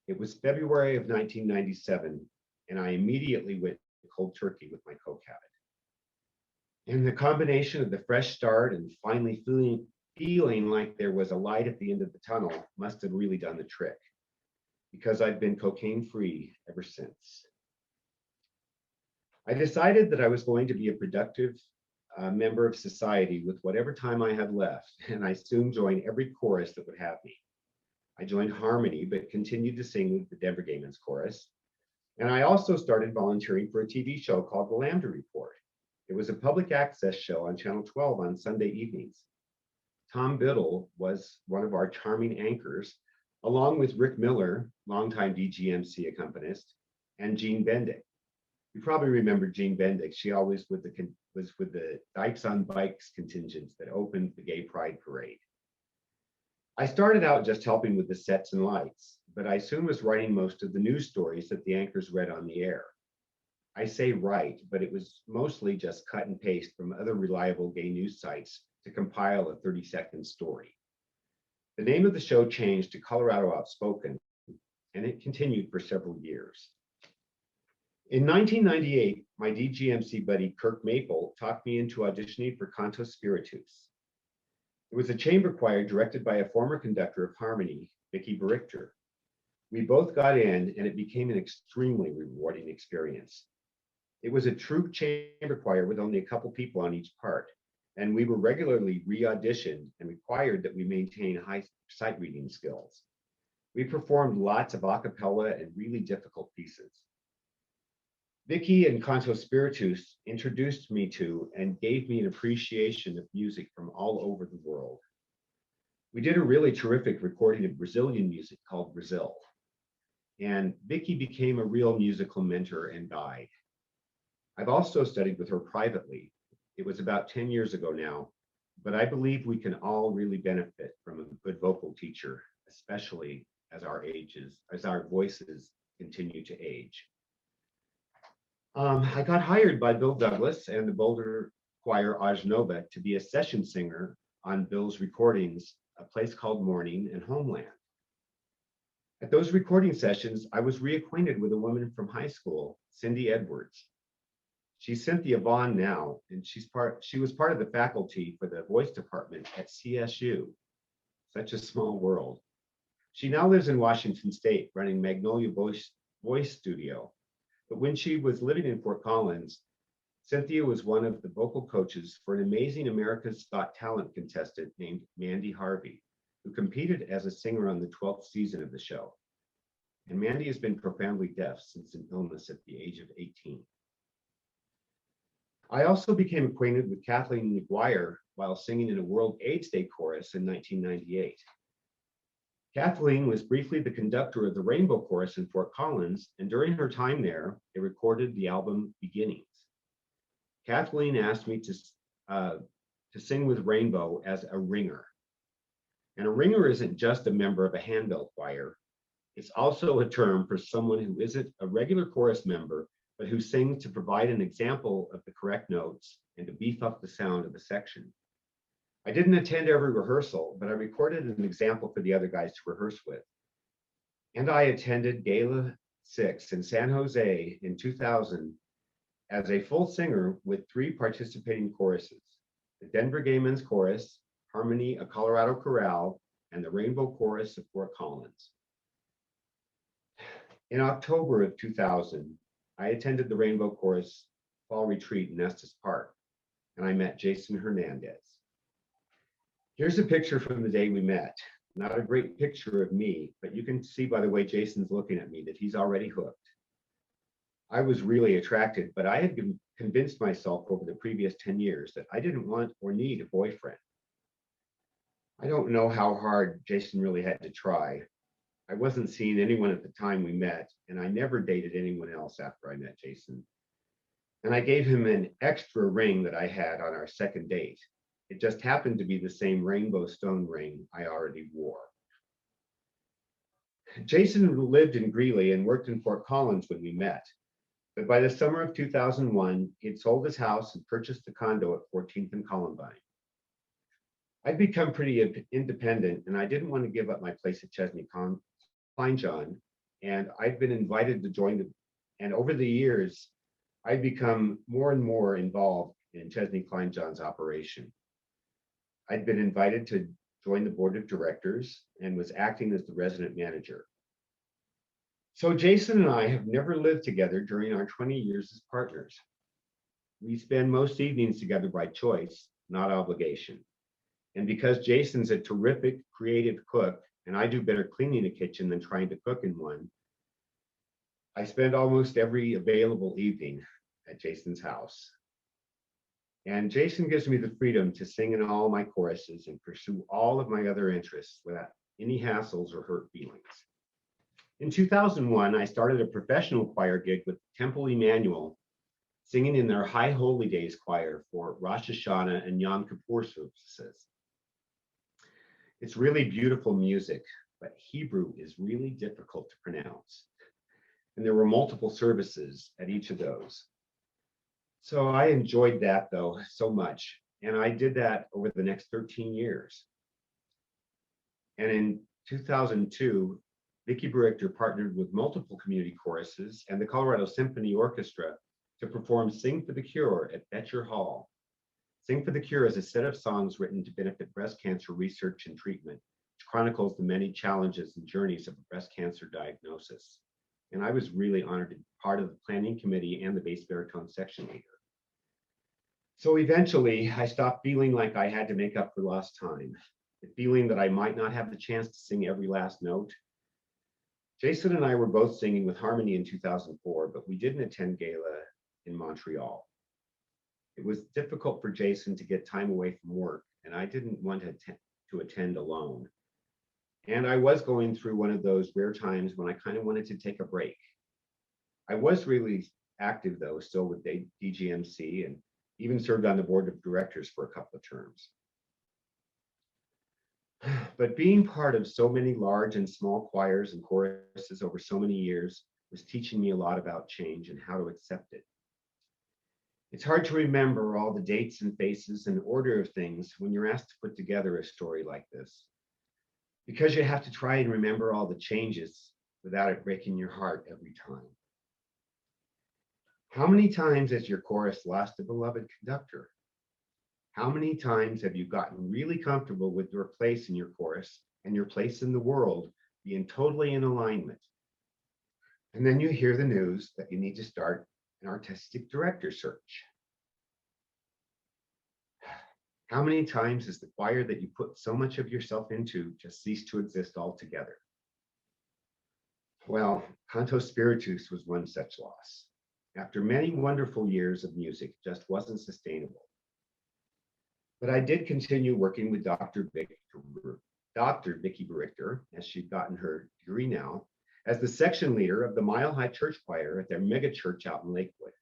It was February of 1997, and I immediately went cold turkey with my coke habit. And the combination of the fresh start and finally feeling like there was a light at the end of the tunnel must have really done the trick, because I've been cocaine free ever since. I decided that I was going to be a productive member of society with whatever time I had left, and I soon joined every chorus that would have me. I joined Harmony, but continued to sing with the Denver Gay Men's Chorus. And I also started volunteering for a TV show called The Lambda Report. It was a public access show on Channel 12 on Sunday evenings. Tom Biddle was one of our charming anchors, along with Rick Miller, longtime DGMC accompanist, and Jean Bendick. You probably remember Jean Bendick. She always was with the Dykes on Bikes contingent that opened the Gay Pride Parade. I started out just helping with the sets and lights, but I soon was writing most of the news stories that the anchors read on the air. I say write, but it was mostly just cut and paste from other reliable gay news sites to compile a 30-second story. The name of the show changed to Colorado Outspoken, and it continued for several years. In 1998, my DGMC buddy Kirk Maple talked me into auditioning for Canto Spiritus. It was a chamber choir directed by a former conductor of Harmony, Vicki Berichter. We both got in, and it became an extremely rewarding experience. It was a true chamber choir with only a couple people on each part, and we were regularly re-auditioned and required that we maintain high sight reading skills. We performed lots of a cappella and really difficult pieces. Vicki and Canto Spiritus introduced me to and gave me an appreciation of music from all over the world. We did a really terrific recording of Brazilian music called Brazil. And Vicki became a real musical mentor and guide. I've also studied with her privately. It was about 10 years ago now, but I believe we can all really benefit from a good vocal teacher, especially as our voices continue to age. I got hired by Bill Douglas and the Boulder Choir Ajnova to be a session singer on Bill's recordings, A Place Called Morning and Homeland. At those recording sessions, I was reacquainted with a woman from high school, Cindy Edwards. She's Cynthia Vaughn now, and she was part of the faculty for the voice department at CSU. Such a small world. She now lives in Washington State, running Magnolia Voice Studio. But when she was living in Fort Collins, Cynthia was one of the vocal coaches for an amazing America's Got Talent contestant named Mandy Harvey, who competed as a singer on the 12th season of the show. And Mandy has been profoundly deaf since an illness at the age of 18. I also became acquainted with Kathleen McGuire while singing in a World AIDS Day chorus in 1998. Kathleen was briefly the conductor of the Rainbow Chorus in Fort Collins, and during her time there, they recorded the album Beginnings. Kathleen asked me to sing with Rainbow as a ringer. And a ringer isn't just a member of a handbell choir. It's also a term for someone who isn't a regular chorus member, but who sings to provide an example of the correct notes and to beef up the sound of the section. I didn't attend every rehearsal, but I recorded an example for the other guys to rehearse with. And I attended Gala 6 in San Jose in 2000 as a full singer with 3 participating choruses: the Denver Gay Men's Chorus, Harmony, a Colorado Chorale, and the Rainbow Chorus of Fort Collins. In October of 2000, I attended the Rainbow Chorus Fall Retreat in Estes Park, and I met Jason Hernandez. Here's a picture from the day we met. Not a great picture of me, but you can see by the way Jason's looking at me that he's already hooked. I was really attracted, but I had convinced myself over the previous 10 years that I didn't want or need a boyfriend. I don't know how hard Jason really had to try. I wasn't seeing anyone at the time we met, and I never dated anyone else after I met Jason. And I gave him an extra ring that I had on our second date. It just happened to be the same rainbow stone ring I already wore. Jason lived in Greeley and worked in Fort Collins when we met. But by the summer of 2001, he'd sold his house and purchased a condo at 14th and Columbine. I'd become pretty independent, and I didn't want to give up my place at Chesney Kleinjohn, and I'd been invited to join and over the years, I'd become more and more involved in Chesney Kleinjohn's operation. I'd been invited to join the board of directors and was acting as the resident manager. So Jason and I have never lived together during our 20 years as partners. We spend most evenings together by choice, not obligation. And because Jason's a terrific creative cook and I do better cleaning a kitchen than trying to cook in one, I spend almost every available evening at Jason's house. And Jason gives me the freedom to sing in all my choruses and pursue all of my other interests without any hassles or hurt feelings. In 2001, I started a professional choir gig with Temple Emmanuel, singing in their High Holy Days choir for Rosh Hashanah and Yom Kippur services. It's really beautiful music, but Hebrew is really difficult to pronounce. And there were multiple services at each of those. So I enjoyed that though so much. And I did that over the next 13 years. And in 2002, Vicki Brichter partnered with multiple community choruses and the Colorado Symphony Orchestra to perform Sing for the Cure at Betcher Hall. Sing for the Cure is a set of songs written to benefit breast cancer research and treatment, which chronicles the many challenges and journeys of a breast cancer diagnosis. And I was really honored to be part of the planning committee and the bass baritone section leader. So eventually, I stopped feeling like I had to make up for lost time, the feeling that I might not have the chance to sing every last note. Jason and I were both singing with Harmony in 2004, but we didn't attend Gala in Montreal. It was difficult for Jason to get time away from work, and I didn't want to attend alone. And I was going through one of those rare times when I kind of wanted to take a break. I was really active though, still with DGMC, and even served on the board of directors for a couple of terms. But being part of so many large and small choirs and choruses over so many years was teaching me a lot about change and how to accept it. It's hard to remember all the dates and faces and order of things when you're asked to put together a story like this, because you have to try and remember all the changes without it breaking your heart every time. How many times has your chorus lost a beloved conductor? How many times have you gotten really comfortable with your place in your chorus and your place in the world being totally in alignment? And then you hear the news that you need to start an artistic director search. How many times has the choir that you put so much of yourself into just ceased to exist altogether? Well, Canto Spiritus was one such loss. After many wonderful years of music, it just wasn't sustainable. But I did continue working with Dr. Vicky Berichter, as she'd gotten her degree now, as the section leader of the Mile High Church Choir at their mega church out in Lakewood.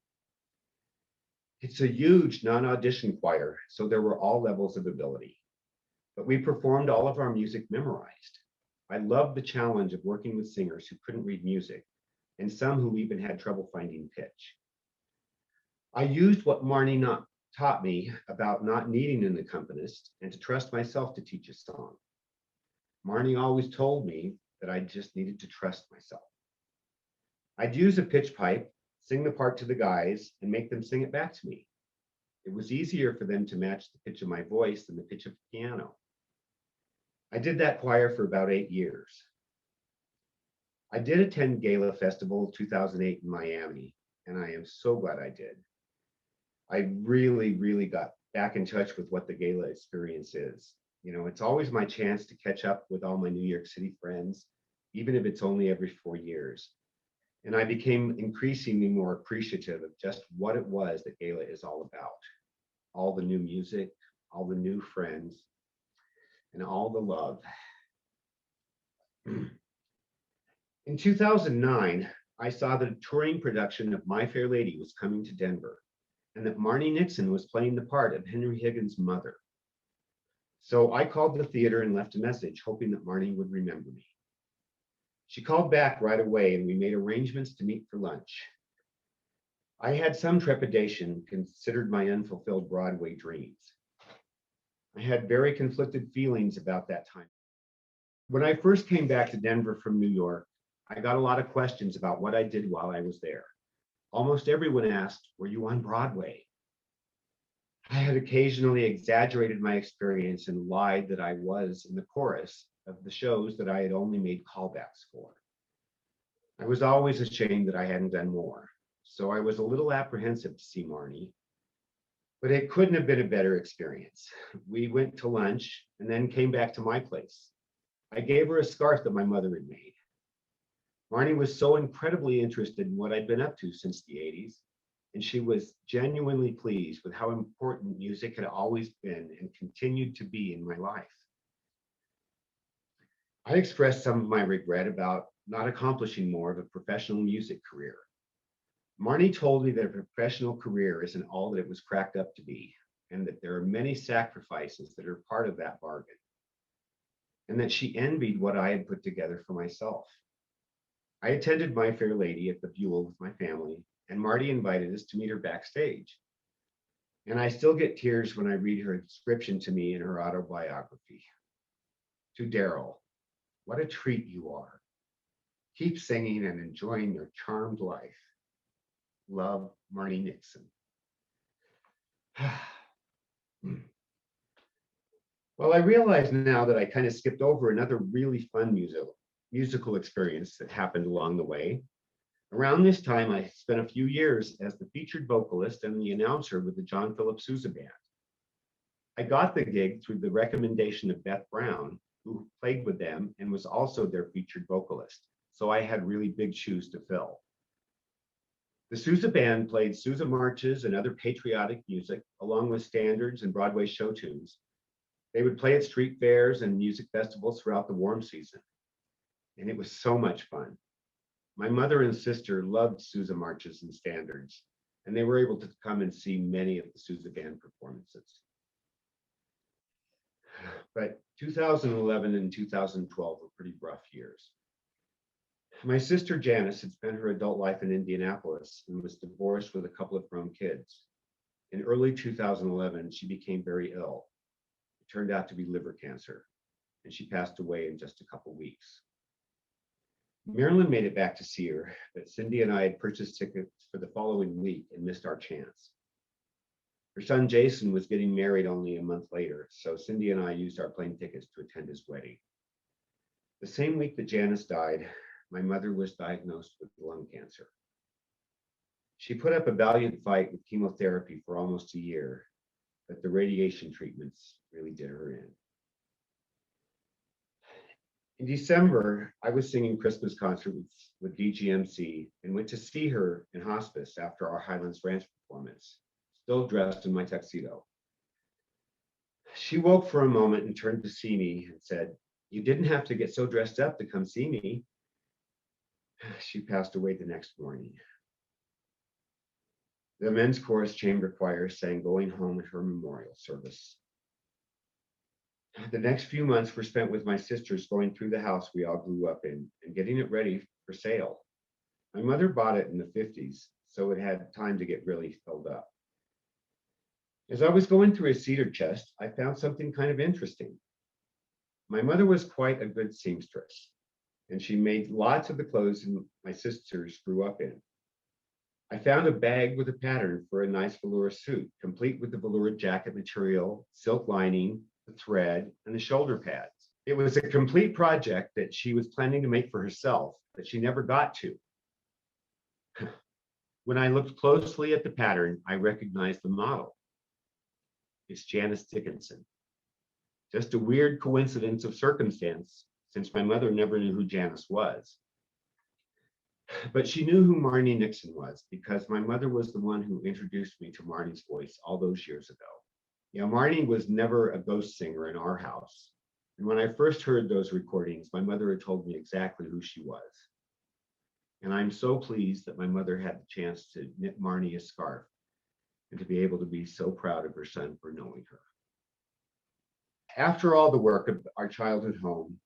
It's a huge non-audition choir, so there were all levels of ability. But we performed all of our music memorized. I loved the challenge of working with singers who couldn't read music, and some who even had trouble finding pitch. I used what Marnie taught me about not needing an accompanist and to trust myself to teach a song. Marnie always told me that I just needed to trust myself. I'd use a pitch pipe, sing the part to the guys, and make them sing it back to me. It was easier for them to match the pitch of my voice than the pitch of the piano. I did that choir for about 8 years. I did attend Gala Festival 2008 in Miami, and I am so glad I did. I really got back in touch with what the Gala experience is. You know, it's always my chance to catch up with all my New York City friends, even if it's only every 4 years. And I became increasingly more appreciative of just what it was that Gala is all about. All the new music, all the new friends, and all the love. In 2009, I saw that a touring production of My Fair Lady was coming to Denver, and that Marnie Nixon was playing the part of Henry Higgins' mother. So I called the theater and left a message, hoping that Marnie would remember me. She called back right away, and we made arrangements to meet for lunch. I had some trepidation, considered my unfulfilled Broadway dreams. I had very conflicted feelings about that time. When I first came back to Denver from New York, I got a lot of questions about what I did while I was there. Almost everyone asked, "Were you on Broadway?" I had occasionally exaggerated my experience and lied that I was in the chorus of the shows that I had only made callbacks for. I was always ashamed that I hadn't done more, so I was a little apprehensive to see Marnie. But it couldn't have been a better experience. We went to lunch and then came back to my place. I gave her a scarf that my mother had made. Marnie was so incredibly interested in what I'd been up to since the 80s, and she was genuinely pleased with how important music had always been and continued to be in my life. I expressed some of my regret about not accomplishing more of a professional music career. Marnie told me that a professional career isn't all that it was cracked up to be, and that there are many sacrifices that are part of that bargain, and that she envied what I had put together for myself. I attended My Fair Lady at the Buell with my family, and Marty invited us to meet her backstage. And I still get tears when I read her description to me in her autobiography. To Darrell, what a treat you are. Keep singing and enjoying your charmed life. Love, Marnie Nixon. Well, I realize now that I kind of skipped over another really fun musical experience that happened along the way. Around this time, I spent a few years as the featured vocalist and the announcer with the John Philip Sousa Band. I got the gig through the recommendation of Beth Brown, who played with them and was also their featured vocalist, so I had really big shoes to fill. The Sousa Band played Sousa marches and other patriotic music, along with standards and Broadway show tunes. They would play at street fairs and music festivals throughout the warm season, and it was so much fun. My mother and sister loved Sousa marches and standards, and they were able to come and see many of the Sousa Band performances. But 2011 and 2012 were pretty rough years. My sister Janice had spent her adult life in Indianapolis and was divorced with a couple of grown kids. In early 2011, she became very ill. It turned out to be liver cancer, and she passed away in just a couple weeks. Marilyn made it back to see her, but Cindy and I had purchased tickets for the following week and missed our chance. Her son Jason was getting married only a month later, so Cindy and I used our plane tickets to attend his wedding. The same week that Janice died, my mother was diagnosed with lung cancer. She put up a valiant fight with chemotherapy for almost a year, but the radiation treatments really did her in. In December, I was singing Christmas concert with DGMC and went to see her in hospice after our Highlands Ranch performance, still dressed in my tuxedo. She woke for a moment and turned to see me and said, "You didn't have to get so dressed up to come see me." She passed away the next morning. The men's chorus chamber choir sang Going Home at her memorial service. The next few months were spent with my sisters going through the house we all grew up in and getting it ready for sale. My mother bought it in the 50s, so it had time to get really filled up. As I was going through a cedar chest, I found something kind of interesting. My mother was quite a good seamstress, and she made lots of the clothes my sisters grew up in. I found a bag with a pattern for a nice velour suit, complete with the velour jacket material, silk lining, the thread, and the shoulder pads. It was a complete project that she was planning to make for herself, but she never got to. When I looked closely at the pattern, I recognized the model. It's Janice Dickinson. Just a weird coincidence of circumstance, since my mother never knew who Janice was. But she knew who Marnie Nixon was because my mother was the one who introduced me to Marnie's voice all those years ago. Marnie was never a ghost singer in our house. And when I first heard those recordings, my mother had told me exactly who she was. And I'm so pleased that my mother had the chance to knit Marnie a scarf and to be able to be so proud of her son for knowing her. After all the work of our childhood home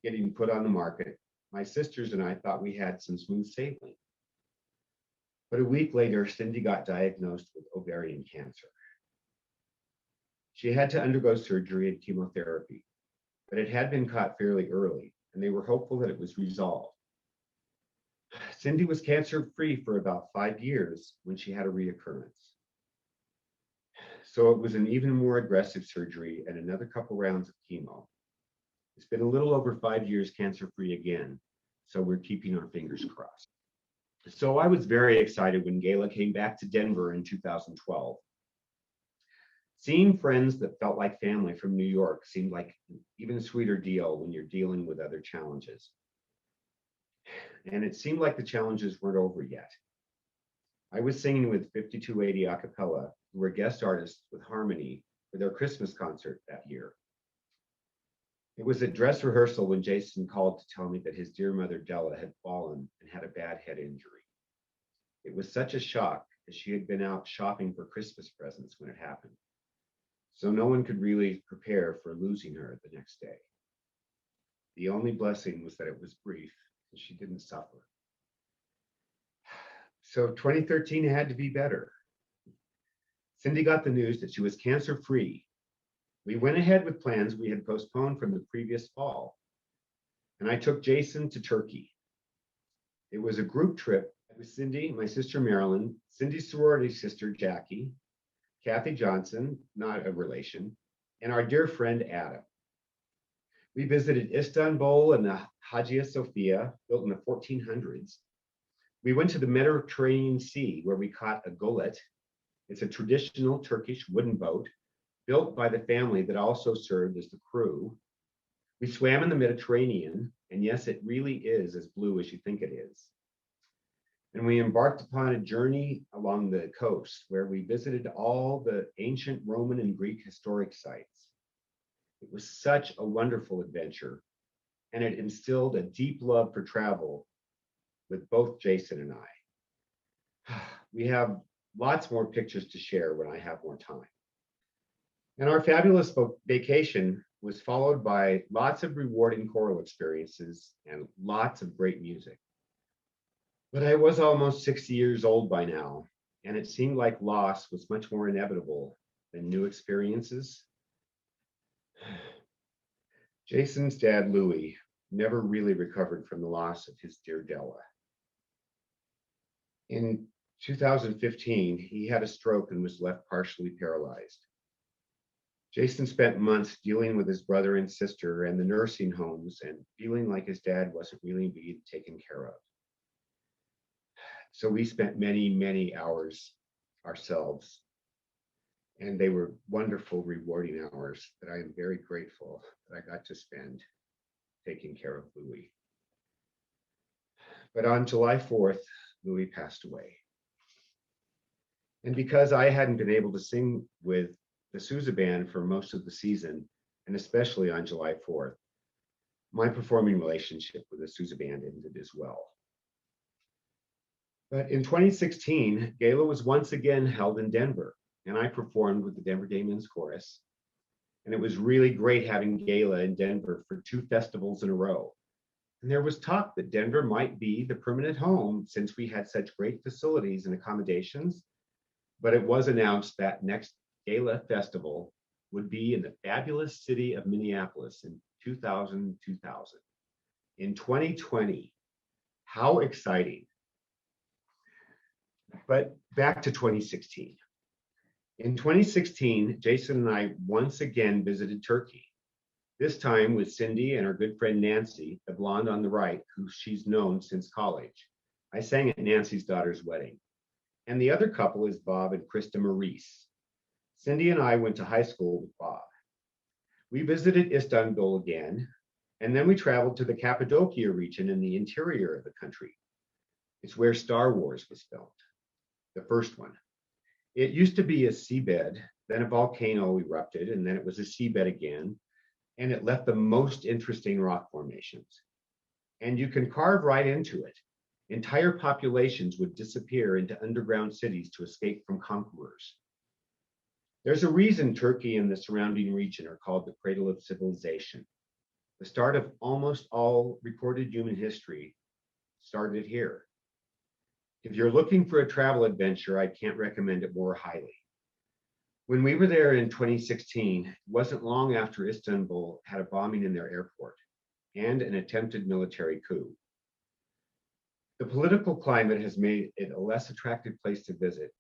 getting put on the market, my sisters and I thought we had some smooth sailing. But a week later, Cindy got diagnosed with ovarian cancer. She had to undergo surgery and chemotherapy, but it had been caught fairly early, and they were hopeful that it was resolved. Cindy was cancer-free for about 5 years when she had a reoccurrence. So it was an even more aggressive surgery and another couple rounds of chemo. It's been a little over 5 years cancer-free again, so we're keeping our fingers crossed. So I was very excited when Gayla came back to Denver in 2012. Seeing friends that felt like family from New York seemed like an even sweeter deal when you're dealing with other challenges. And it seemed like the challenges weren't over yet. I was singing with 5280 a cappella, who were guest artists with Harmony for their Christmas concert that year. It was at dress rehearsal when Jason called to tell me that his dear mother Della had fallen and had a bad head injury. It was such a shock as she had been out shopping for Christmas presents when it happened. So no one could really prepare for losing her the next day. The only blessing was that it was brief and she didn't suffer. So 2013 had to be better. Cindy got the news that she was cancer-free. We went ahead with plans we had postponed from the previous fall, and I took Jason to Turkey. It was a group trip with Cindy, my sister Marilyn, Cindy's sorority sister Jackie, Kathy Johnson, not a relation, and our dear friend Adam. We visited Istanbul and the Hagia Sophia, built in the 1400s. We went to the Mediterranean Sea, where we caught a gullet. It's a traditional Turkish wooden boat built by the family that also served as the crew. We swam in the Mediterranean, and yes, it really is as blue as you think it is. And we embarked upon a journey along the coast where we visited all the ancient Roman and Greek historic sites. It was such a wonderful adventure, and it instilled a deep love for travel with both Jason and I. We have lots more pictures to share when I have more time. And our fabulous vacation was followed by lots of rewarding choral experiences and lots of great music. But I was almost 60 years old by now, and it seemed like loss was much more inevitable than new experiences. Jason's dad, Louis, never really recovered from the loss of his dear Della. In 2015, he had a stroke and was left partially paralyzed. Jason spent months dealing with his brother and sister and the nursing homes and feeling like his dad wasn't really being taken care of. So we spent many, many hours ourselves, and they were wonderful, rewarding hours that I am very grateful that I got to spend taking care of Louis. But on July 4th, Louis passed away. And because I hadn't been able to sing with the Sousa Band for most of the season, and especially on July 4th, my performing relationship with the Sousa Band ended as well. But in 2016, Gala was once again held in Denver, and I performed with the Denver Gay Men's Chorus. And it was really great having Gala in Denver for 2 festivals in a row. And there was talk that Denver might be the permanent home since we had such great facilities and accommodations. But it was announced that next Gala festival would be in the fabulous city of Minneapolis in 2000. In 2020, how exciting. But back to 2016. In 2016, Jason and I once again visited Turkey, this time with Cindy and our good friend Nancy, the blonde on the right, who she's known since college. I sang at Nancy's daughter's wedding. And the other couple is Bob and Krista Maurice. Cindy and I went to high school with Bob. We visited Istanbul again, and then we traveled to the Cappadocia region in the interior of the country. It's where Star Wars was filmed, the first one. It used to be a seabed, then a volcano erupted, and then it was a seabed again, and it left the most interesting rock formations. And you can carve right into it. Entire populations would disappear into underground cities to escape from conquerors. There's a reason Turkey and the surrounding region are called the cradle of civilization. The start of almost all recorded human history started here. If you're looking for a travel adventure, I can't recommend it more highly. When we were there in 2016, it wasn't long after Istanbul had a bombing in their airport and an attempted military coup. The political climate has made it a less attractive place to visit.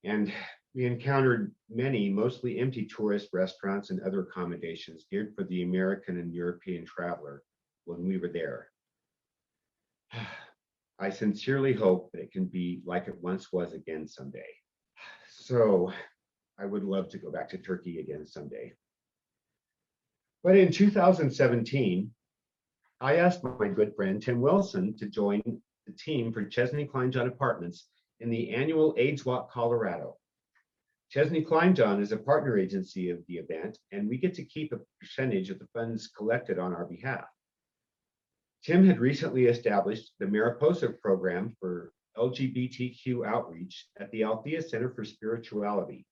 And we encountered many mostly empty tourist restaurants and other accommodations geared for the American and European traveler when we were there. I sincerely hope that it can be like it once was again someday. So I would love to go back to Turkey again someday. But in 2017, I asked my good friend Tim Wilson to join the team for Chesney Kleinjohn Apartments in the annual AIDS Walk Colorado. Chesney Kleinjohn is a partner agency of the event, and we get to keep a percentage of the funds collected on our behalf. Tim had recently established the Mariposa program for LGBTQ outreach at the Althea Center for Spirituality,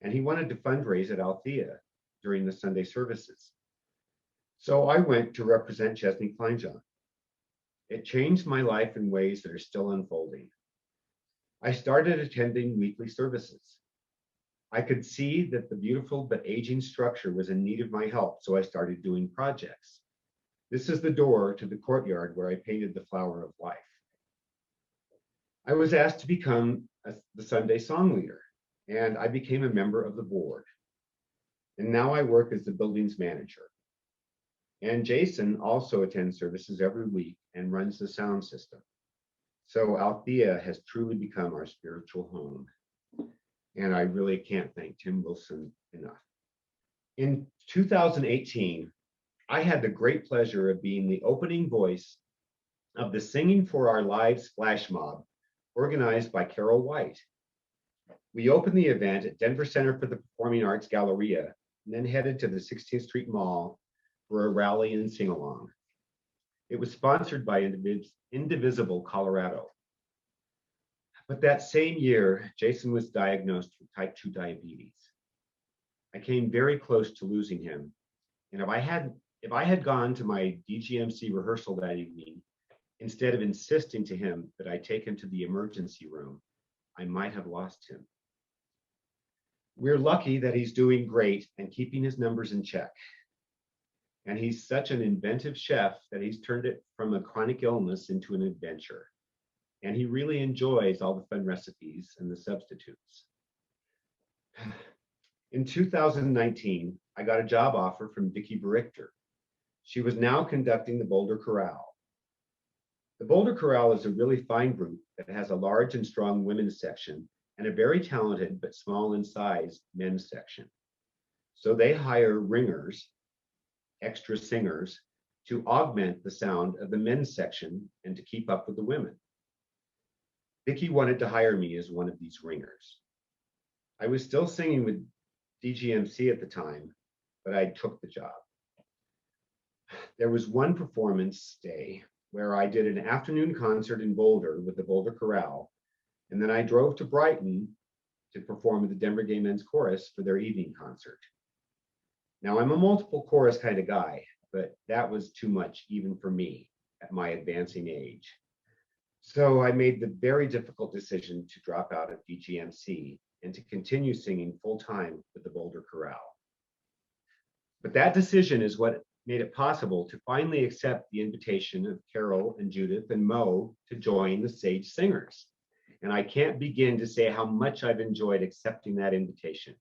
and he wanted to fundraise at Althea during the Sunday services. So I went to represent Chesney Kleinjohn. It changed my life in ways that are still unfolding. I started attending weekly services. I could see that the beautiful but aging structure was in need of my help, so I started doing projects. This is the door to the courtyard where I painted the flower of life. I was asked to become the Sunday song leader, and I became a member of the board. And now I work as the building's manager. And Jason also attends services every week and runs the sound system. So Althea has truly become our spiritual home. And I really can't thank Tim Wilson enough. In 2018, I had the great pleasure of being the opening voice of the Singing for Our Lives flash mob, organized by Carol White. We opened the event at Denver Center for the Performing Arts Galleria, and then headed to the 16th Street Mall for a rally and sing-along. It was sponsored by Indivisible Colorado. But that same year, Jason was diagnosed with type 2 diabetes. I came very close to losing him. And if I had gone to my DGMC rehearsal that evening, instead of insisting to him that I take him to the emergency room, I might have lost him. We're lucky that he's doing great and keeping his numbers in check. And he's such an inventive chef that he's turned it from a chronic illness into an adventure. And he really enjoys all the fun recipes and the substitutes. In 2019, I got a job offer from Vicki Berichter. She was now conducting the Boulder Chorale. The Boulder Chorale is a really fine group that has a large and strong women's section and a very talented but small in size men's section. So they hire ringers, extra singers, to augment the sound of the men's section and to keep up with the women. Vicki wanted to hire me as one of these ringers. I was still singing with DGMC at the time, but I took the job. There was one performance day where I did an afternoon concert in Boulder with the Boulder Chorale, and then I drove to Brighton to perform with the Denver Gay Men's Chorus for their evening concert. Now, I'm a multiple chorus kind of guy, but that was too much even for me at my advancing age. So I made the very difficult decision to drop out of DGMC and to continue singing full-time with the Boulder Chorale. But that decision is what made it possible to finally accept the invitation of Carol and Judith and Mo to join the Sage Singers. And I can't begin to say how much I've enjoyed accepting that invitation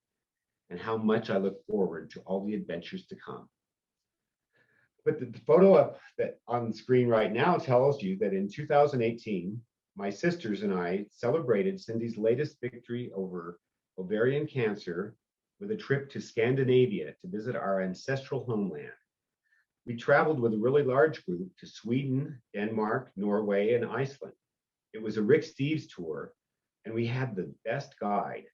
and how much I look forward to all the adventures to come. But the photo up that on the screen right now tells you that in 2018, my sisters and I celebrated Cindy's latest victory over ovarian cancer with a trip to Scandinavia to visit our ancestral homeland. We traveled with a really large group to Sweden, Denmark, Norway, and Iceland. It was a Rick Steves tour, and we had the best guide.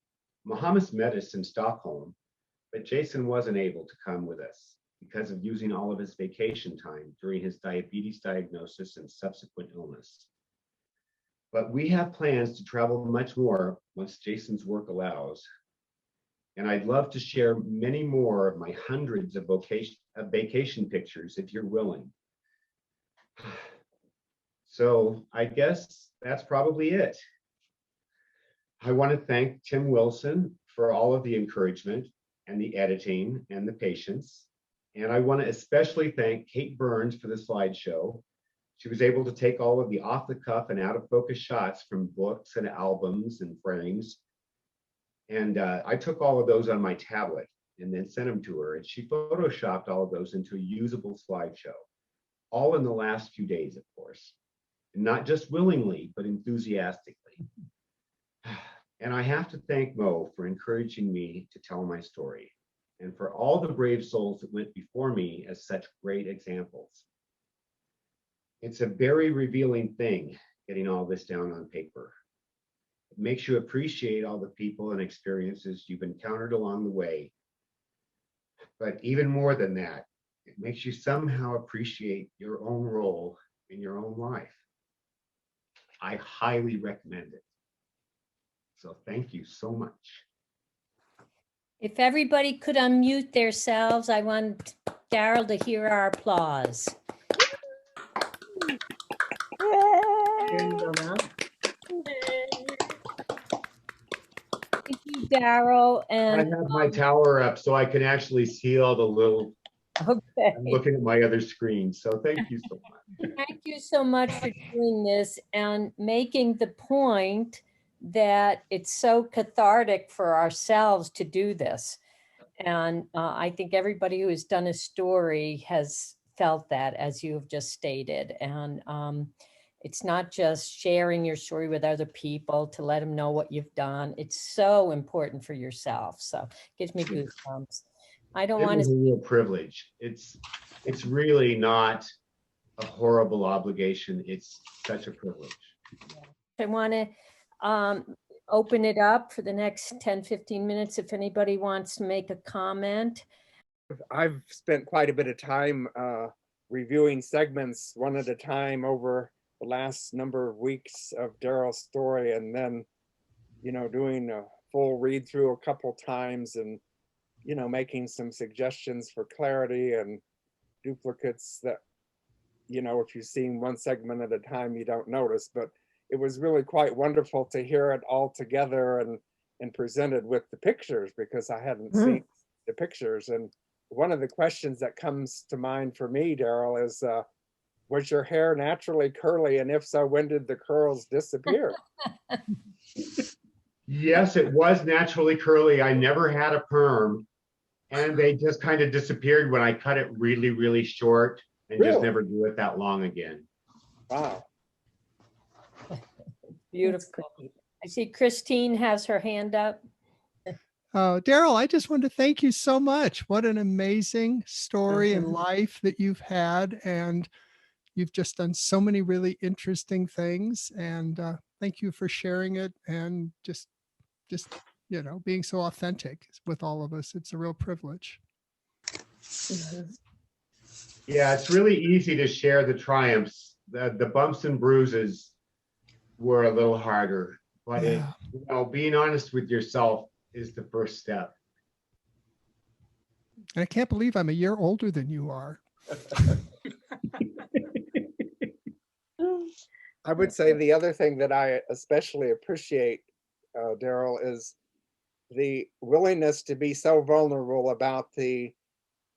Mohammed met us in Stockholm, but Jason wasn't able to come with us because of using all of his vacation time during his diabetes diagnosis and subsequent illness. But we have plans to travel much more once Jason's work allows. And I'd love to share many more of my hundreds of vacation pictures if you're willing. So I guess that's probably it. I want to thank Tim Wilson for all of the encouragement and the editing and the patience. And I want to especially thank Kate Burns for the slideshow. She was able to take all of the off the cuff and out of focus shots from books and albums and frames. And I took all of those on my tablet and then sent them to her. And she photoshopped all of those into a usable slideshow, all in the last few days, of course. And not just willingly, but enthusiastically. And I have to thank Mo for encouraging me to tell my story and for all the brave souls that went before me as such great examples. It's a very revealing thing getting all this down on paper. It makes you appreciate all the people and experiences you've encountered along the way. But even more than that, it makes you somehow appreciate your own role in your own life. I highly recommend it. So thank you so much. If everybody could unmute themselves, I want Darrell to hear our applause. Thank you, Darrell. I And have my tower up so I can actually see all the little, okay. I'm looking at my other screen. So thank you so much. Thank you so much for doing this and making the point that it's so cathartic for ourselves to do this. And I think everybody who has done a story has felt that, as you have just stated. And it's not just sharing your story with other people to let them know what you've done. It's so important for yourself. So it gives me goosebumps. I don't want It was a to. real privilege. It's really not a horrible obligation. It's such a privilege. I want to open it up for the next 10, 15 minutes if anybody wants to make a comment. I've spent quite a bit of time reviewing segments one at a time over the last number of weeks of Darrell's story, and then, you know, doing a full read through a couple times and, you know, making some suggestions for clarity and duplicates that, you know, if you've seen one segment at a time, you don't notice. But it was really quite wonderful to hear it all together and presented with the pictures, because I hadn't seen the pictures. And one of the questions that comes to mind for me, Darrell, is was your hair naturally curly? And if so, when did the curls disappear? Yes, it was naturally curly. I never had a perm, and they just kind of disappeared when I cut it really, really short and just never grew it that long again. Wow. Beautiful. I see Christine has her hand up. Darrell, I just wanted to thank you so much. What an amazing story and life that you've had. And you've just done so many really interesting things. And thank you for sharing it and just, being so authentic with all of us. It's a real privilege. Yeah, it's really easy to share the triumphs. The bumps and bruises were a little harder, but Yeah. being honest with yourself is the first step. And I can't believe I'm a year older than you are. I would say the other thing that I especially appreciate, Darrell, is the willingness to be so vulnerable about the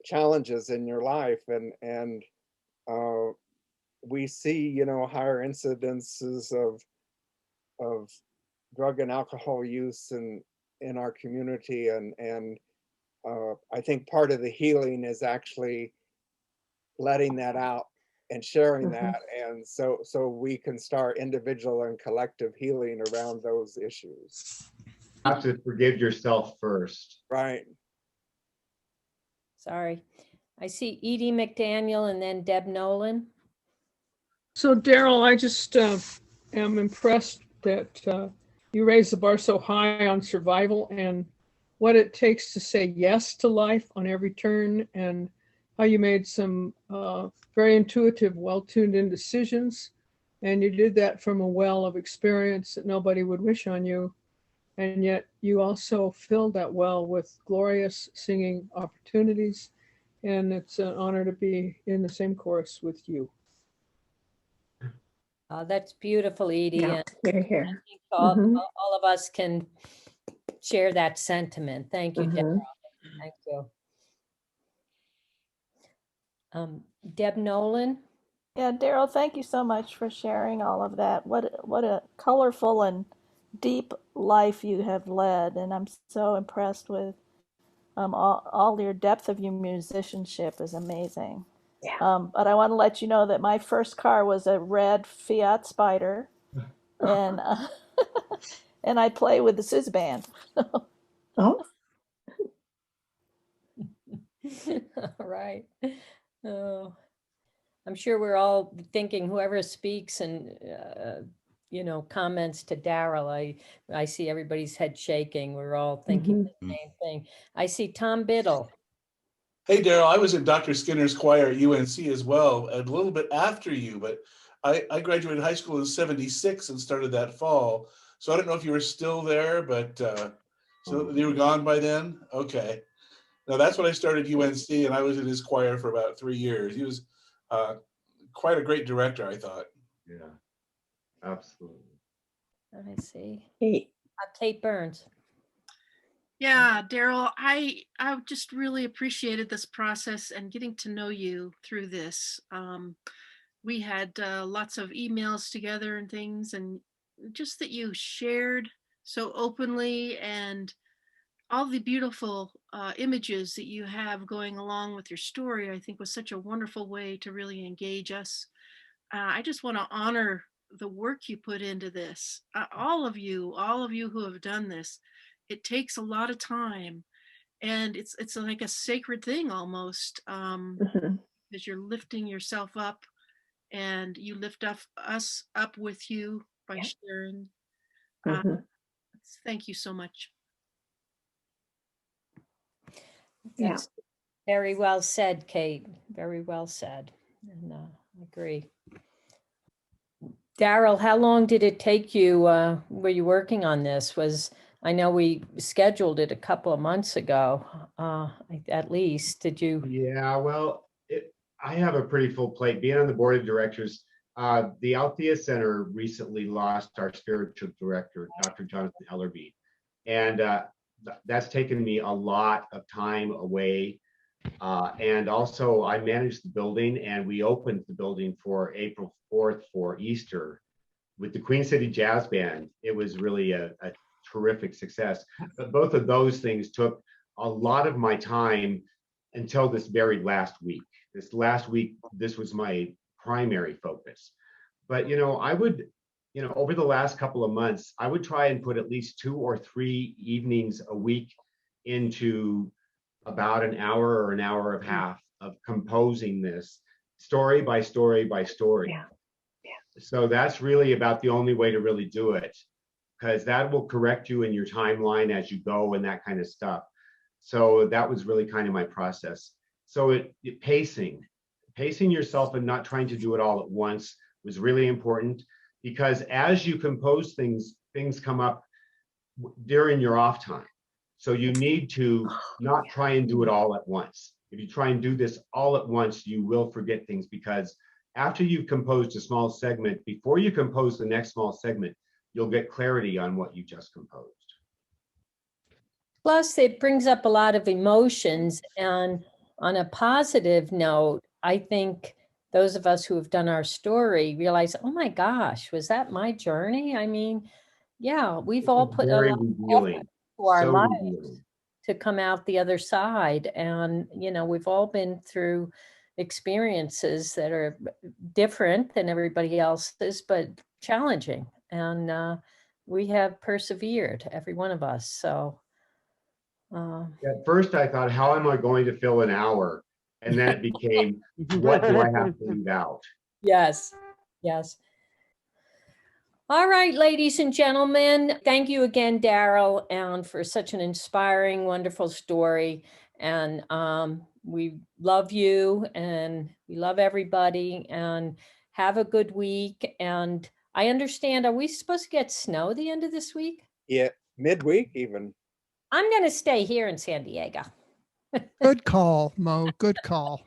challenges in your life, and we see, higher incidences of drug and alcohol use in our community, and I think part of the healing is actually letting that out and sharing that, and so we can start individual and collective healing around those issues. You have to forgive yourself first. Right. Sorry. I see Edie McDaniel and then Deb Nolan. So Darrell, I just am impressed that you raised the bar so high on survival and what it takes to say yes to life on every turn, and how you made some very intuitive, well-tuned in decisions. And you did that from a well of experience that nobody would wish on you. And yet you also filled that well with glorious singing opportunities. And it's an honor to be in the same chorus with you. That's beautiful, Edie. Yeah, And here, I here. think all of us can share that sentiment. Thank you, Darrell. Thank you. Deb Nolan. Yeah, Darrell, thank you so much for sharing all of that. What a colorful and deep life you have led, and I'm so impressed with all your depth of your musicianship is amazing. Yeah. But I want to let you know that my first car was a red Fiat Spider, and and I play with the Sizz Band. Oh, Right. Oh, I'm sure we're all thinking whoever speaks and, comments to Darrell, I see everybody's head shaking. We're all thinking the same thing. I see Tom Biddle. Hey, Darrell, I was in Dr. Skinner's choir at UNC as well, a little bit after you, but I graduated high school in '76 and started that fall. So I don't know if you were still there, but so you were gone by then? Okay. Now that's when I started UNC, and I was in his choir for about 3 years. He was quite a great director, I thought. Yeah, absolutely. I see. Kate. Kate Burns. Yeah, Darrell, I just really appreciated this process and getting to know you through this. We had lots of emails together and things, and just that you shared so openly, and all the beautiful images that you have going along with your story, I think was such a wonderful way to really engage us. I just want to honor the work you put into this. All of you who have done this. It takes a lot of time, and it's like a sacred thing almost, because you're lifting yourself up, and you lift us up with you by sharing. Thank you so much. That's very well said, Kate. Very well said. And I agree. Darrell, how long did it take you? Were you working on this? I know we scheduled it a couple of months ago, at least. Did you? Yeah, well, I have a pretty full plate. Being on the board of directors, the Althea Center recently lost our spiritual director, Dr. Jonathan Ellerby. And that's taken me a lot of time away. And also I managed the building, and we opened the building for April 4th for Easter with the Queen City Jazz Band. It was really a terrific success. But both of those things took a lot of my time until this very last week. This last week, this was my primary focus. But, I would, over the last couple of months, I would try and put at least 2 or 3 evenings a week into about an hour or an hour and a half of composing this story by story by story. Yeah. So that's really about the only way to really do it, because that will correct you in your timeline as you go and that kind of stuff. So that was really kind of my process. So pacing yourself and not trying to do it all at once was really important, because as you compose things come up during your off time. So you need to not try and do it all at once. If you try and do this all at once, you will forget things, because after you've composed a small segment, before you compose the next small segment, you'll get clarity on what you just composed. Plus, it brings up a lot of emotions. And on a positive note, I think those of us who have done our story realize, oh my gosh, was that my journey? I mean, yeah, we've all put a Very lot of revealing. effort to our So lives revealing. to come out the other side. And, we've all been through experiences that are different than everybody else's, but challenging. And we have persevered, every one of us. So. At first, I thought, how am I going to fill an hour? And then it became, what do I have to leave out? Yes, yes. All right, ladies and gentlemen, thank you again, Darrell, and for such an inspiring, wonderful story. And we love you, and we love everybody, and have a good week. And I understand, are we supposed to get snow the end of this week? Yeah, midweek even. I'm going to stay here in San Diego. Good call, Mo. Good call.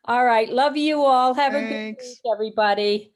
All right, love you all. Have a good Thanks. week, everybody.